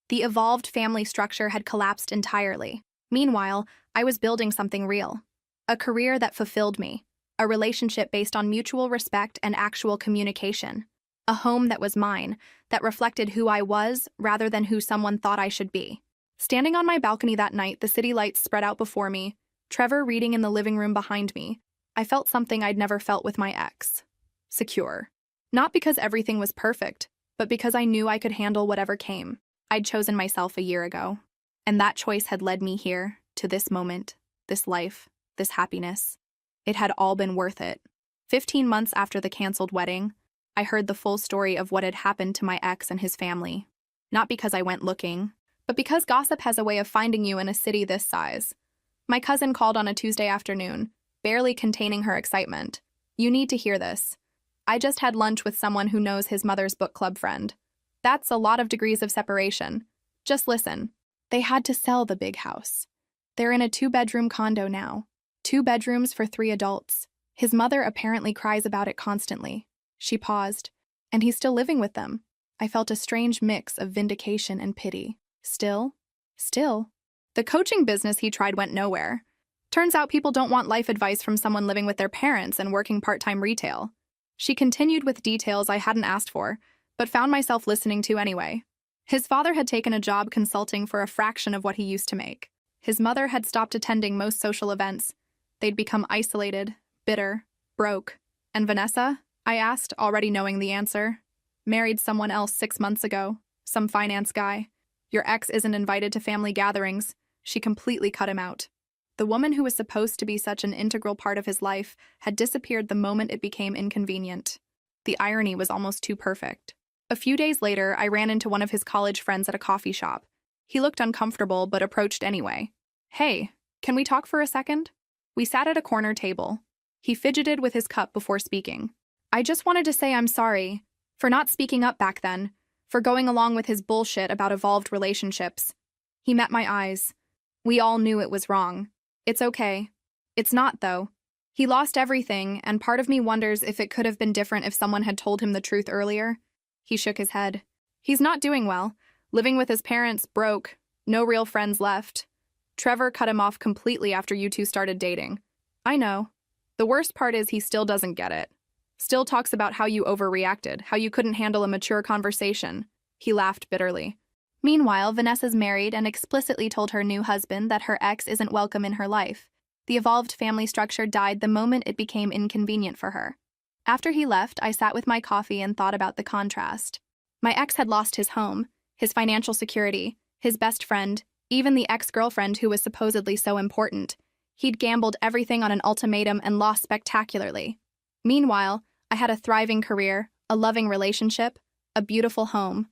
The evolved family structure had collapsed entirely. Meanwhile, I was building something real. A career that fulfilled me. A relationship based on mutual respect and actual communication. A home that was mine, that reflected who I was rather than who someone thought I should be. Standing on my balcony that night, the city lights spread out before me, Trevor reading in the living room behind me, I felt something I'd never felt with my ex. Secure. Not because everything was perfect, but because I knew I could handle whatever came. I'd chosen myself a year ago. And that choice had led me here, to this moment, this life, this happiness. It had all been worth it. 15 months after the canceled wedding, I heard the full story of what had happened to my ex and his family. Not because I went looking, but because gossip has a way of finding you in a city this size. My cousin called on a Tuesday afternoon, barely containing her excitement. You need to hear this. I just had lunch with someone who knows his mother's book club friend. That's a lot of degrees of separation. Just listen. They had to sell the big house. They're in a 2-bedroom condo now. 2 bedrooms for 3 adults. His mother apparently cries about it constantly. She paused. And he's still living with them. I felt a strange mix of vindication and pity. Still. The coaching business he tried went nowhere. Turns out people don't want life advice from someone living with their parents and working part-time retail. She continued with details I hadn't asked for, but found myself listening to anyway. His father had taken a job consulting for a fraction of what he used to make. His mother had stopped attending most social events. They'd become isolated, bitter, broke. And Vanessa? I asked, already knowing the answer. Married someone else 6 months ago. Some finance guy. Your ex isn't invited to family gatherings. She completely cut him out. The woman who was supposed to be such an integral part of his life had disappeared the moment it became inconvenient. The irony was almost too perfect. A few days later, I ran into one of his college friends at a coffee shop. He looked uncomfortable, but approached anyway. "Hey, can we talk for a second?" We sat at a corner table. He fidgeted with his cup before speaking. "I just wanted to say I'm sorry for not speaking up back then, for going along with his bullshit about evolved relationships." He met my eyes. "We all knew it was wrong. It's okay." "It's not, though." He lost everything, and part of me wonders if it could have been different if someone had told him the truth earlier. He shook his head. "He's not doing well. Living with his parents, broke. No real friends left. Trevor cut him off completely after you two started dating." "I know. The worst part is he still doesn't get it. Still talks about how you overreacted, how you couldn't handle a mature conversation." He laughed bitterly. Meanwhile, Vanessa's married and explicitly told her new husband that her ex isn't welcome in her life. The evolved family structure died the moment it became inconvenient for her. After he left, I sat with my coffee and thought about the contrast. My ex had lost his home, his financial security, his best friend, even the ex-girlfriend who was supposedly so important. He'd gambled everything on an ultimatum and lost spectacularly. Meanwhile, I had a thriving career, a loving relationship, a beautiful home.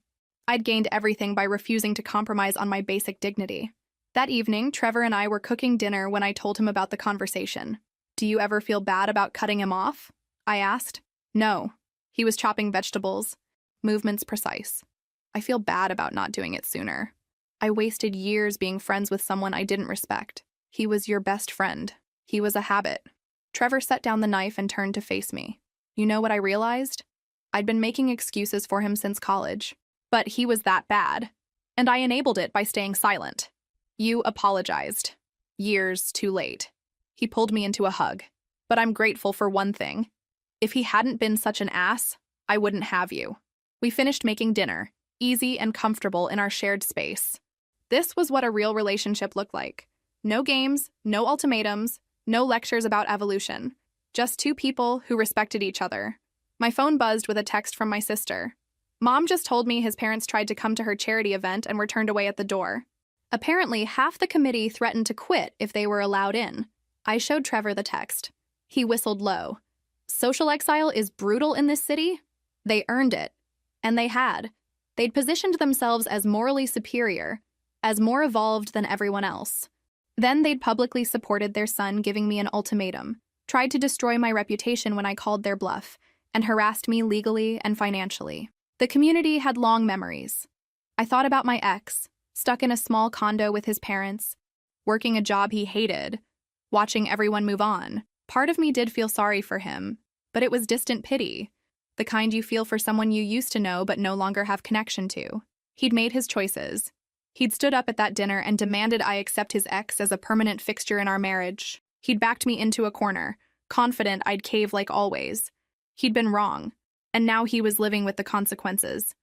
I'd gained everything by refusing to compromise on my basic dignity. That evening, Trevor and I were cooking dinner when I told him about the conversation. "Do you ever feel bad about cutting him off?" I asked. "No." He was chopping vegetables. Movements precise. "I feel bad about not doing it sooner. I wasted years being friends with someone I didn't respect. He was your best friend. He was a habit." Trevor set down the knife and turned to face me. "You know what I realized? I'd been making excuses for him since college. But he was that bad. And I enabled it by staying silent. You apologized. Years too late." He pulled me into a hug. "But I'm grateful for one thing. If he hadn't been such an ass, I wouldn't have you." We finished making dinner, easy and comfortable in our shared space. This was what a real relationship looked like. No games, no ultimatums, no lectures about evolution. Just two people who respected each other. My phone buzzed with a text from my sister. "Mom just told me his parents tried to come to her charity event and were turned away at the door. Apparently, half the committee threatened to quit if they were allowed in." I showed Trevor the text. He whistled low. "Social exile is brutal in this city?" They earned it. And they had. They'd positioned themselves as morally superior, as more evolved than everyone else. Then they'd publicly supported their son giving me an ultimatum, tried to destroy my reputation when I called their bluff, and harassed me legally and financially. The community had long memories. I thought about my ex, stuck in a small condo with his parents, working a job he hated, watching everyone move on. Part of me did feel sorry for him, but it was distant pity, the kind you feel for someone you used to know but no longer have connection to. He'd made his choices. He'd stood up at that dinner and demanded I accept his ex as a permanent fixture in our marriage. He'd backed me into a corner, confident I'd cave like always. He'd been wrong, and now he was living with the consequences.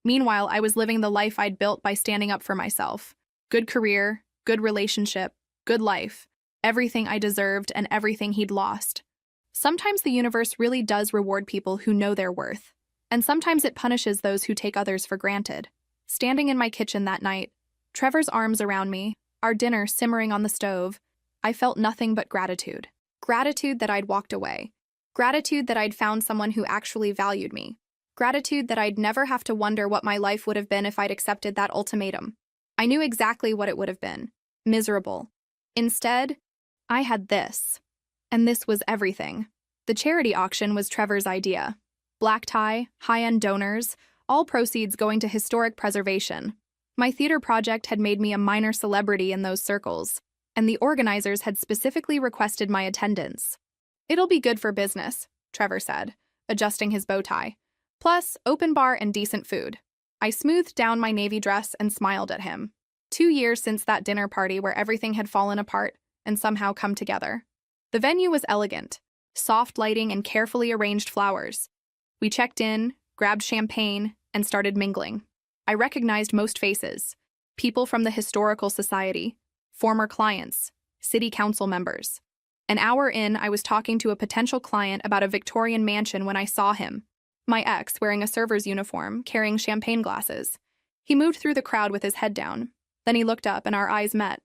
Meanwhile, I was living the life I'd built by standing up for myself. Good career, good relationship, good life. Everything I deserved and everything he'd lost. Sometimes the universe really does reward people who know their worth, and sometimes it punishes those who take others for granted. Standing in my kitchen that night, Trevor's arms around me, our dinner simmering on the stove, I felt nothing but gratitude. Gratitude that I'd walked away. Gratitude that I'd found someone who actually valued me. Gratitude that I'd never have to wonder what my life would have been if I'd accepted that ultimatum. I knew exactly what it would have been. Miserable. Instead, I had this. And this was everything. The charity auction was Trevor's idea. Black tie, high-end donors, all proceeds going to historic preservation. My theater project had made me a minor celebrity in those circles, and the organizers had specifically requested my attendance. "It'll be good for business," Trevor said, adjusting his bow tie. "Plus, open bar and decent food." I smoothed down my navy dress and smiled at him. 2 years since that dinner party where everything had fallen apart and somehow come together. The venue was elegant, soft lighting and carefully arranged flowers. We checked in, grabbed champagne, and started mingling. I recognized most faces. People from the Historical Society, former clients, city council members. An hour in, I was talking to a potential client about a Victorian mansion when I saw him. My ex, wearing a server's uniform, carrying champagne glasses. He moved through the crowd with his head down. Then he looked up and our eyes met.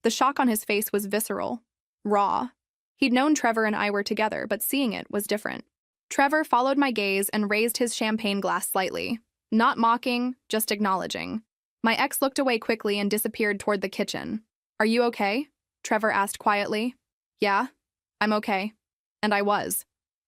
The shock on his face was visceral, raw. He'd known Trevor and I were together, but seeing it was different. Trevor followed my gaze and raised his champagne glass slightly. Not mocking, just acknowledging. My ex looked away quickly and disappeared toward the kitchen. "Are you okay?" Trevor asked quietly. "Yeah, I'm okay." And I was.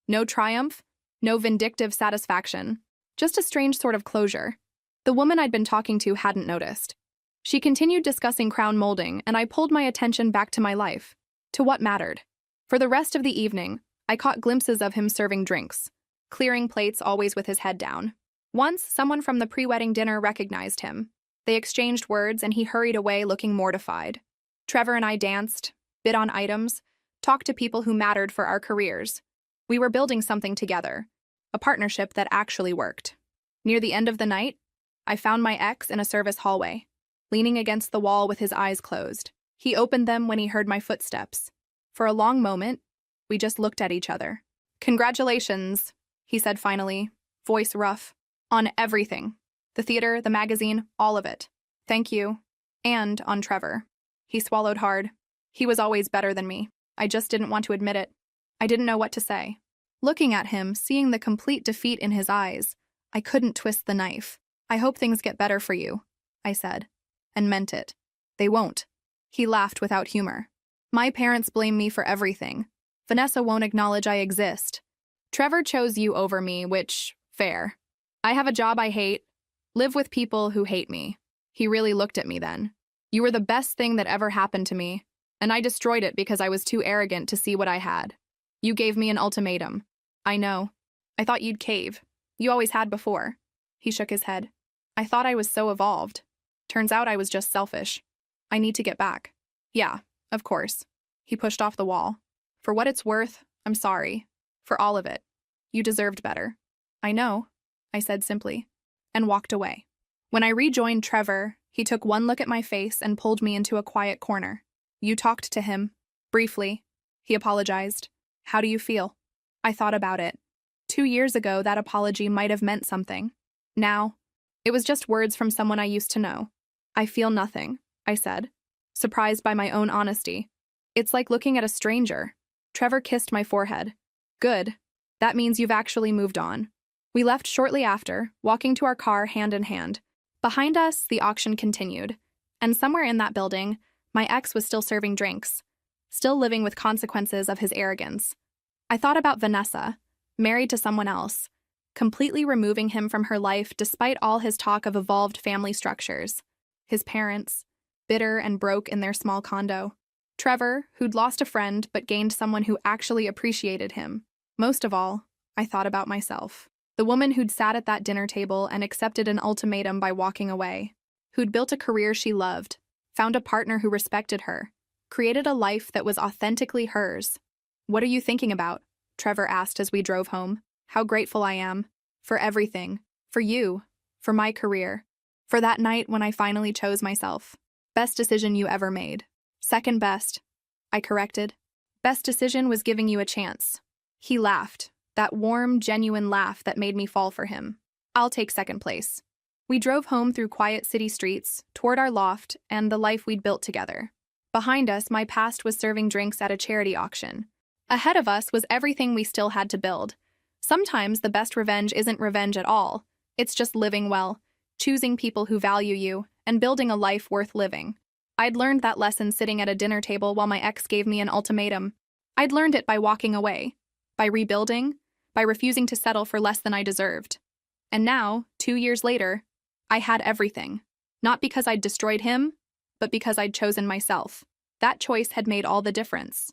No triumph, no vindictive satisfaction, just a strange sort of closure. The woman I'd been talking to hadn't noticed. She continued discussing crown molding, and I pulled my attention back to my life, to what mattered. For the rest of the evening, I caught glimpses of him serving drinks, clearing plates always with his head down. Once, someone from the pre-wedding dinner recognized him. They exchanged words, and he hurried away looking mortified. Trevor and I danced, bid on items, talked to people who mattered for our careers. We were building something together, a partnership that actually worked. Near the end of the night, I found my ex in a service hallway, leaning against the wall with his eyes closed. He opened them when he heard my footsteps. For a long moment, we just looked at each other. "Congratulations," he said finally, voice rough. "On everything. The theater, the magazine, all of it. Thank you. And on Trevor." He swallowed hard. He was always better than me. I just didn't want to admit it. I didn't know what to say. Looking at him, seeing the complete defeat in his eyes, I couldn't twist the knife. "I hope things get better for you," I said, and meant it. "They won't." He laughed without humor. "My parents blame me for everything. Vanessa won't acknowledge I exist. Trevor chose you over me, which, fair. I have a job I hate, live with people who hate me." He really looked at me then. "You were the best thing that ever happened to me, and I destroyed it because I was too arrogant to see what I had. You gave me an ultimatum. I know. I thought you'd cave. You always had before." He shook his head. "I thought I was so evolved. Turns out I was just selfish. I need to get back." "Yeah, of course." He pushed off the wall. "For what it's worth, I'm sorry. For all of it. You deserved better." "I know," I said simply, and walked away. When I rejoined Trevor, he took one look at my face and pulled me into a quiet corner. "You talked to him." "Briefly." He apologized. "How do you feel?" I thought about it. 2 years ago, that apology might have meant something. Now, it was just words from someone I used to know. "I feel nothing," I said, surprised by my own honesty. "It's like looking at a stranger." Trevor kissed my forehead. "Good. That means you've actually moved on." We left shortly after, walking to our car hand in hand. Behind us, the auction continued, and somewhere in that building, my ex was still serving drinks, still living with consequences of his arrogance. I thought about Vanessa, married to someone else, completely removing him from her life despite all his talk of evolved family structures. His parents, bitter and broke in their small condo. Trevor, who'd lost a friend but gained someone who actually appreciated him. Most of all, I thought about myself. The woman who'd sat at that dinner table and accepted an ultimatum by walking away. Who'd built a career she loved, found a partner who respected her, created a life that was authentically hers. "What are you thinking about?" Trevor asked as we drove home. "How grateful I am. For everything. For you. For my career. For that night when I finally chose myself. Best decision you ever made." "Second best," I corrected. "Best decision was giving you a chance." He laughed, that warm, genuine laugh that made me fall for him. "I'll take second place." We drove home through quiet city streets, toward our loft and the life we'd built together. Behind us, my past was serving drinks at a charity auction. Ahead of us was everything we still had to build. Sometimes the best revenge isn't revenge at all. It's just living well, choosing people who value you, and building a life worth living. I'd learned that lesson sitting at a dinner table while my ex gave me an ultimatum. I'd learned it by walking away, by rebuilding, by refusing to settle for less than I deserved. And now, 2 years later, I had everything. Not because I'd destroyed him, but because I'd chosen myself. That choice had made all the difference.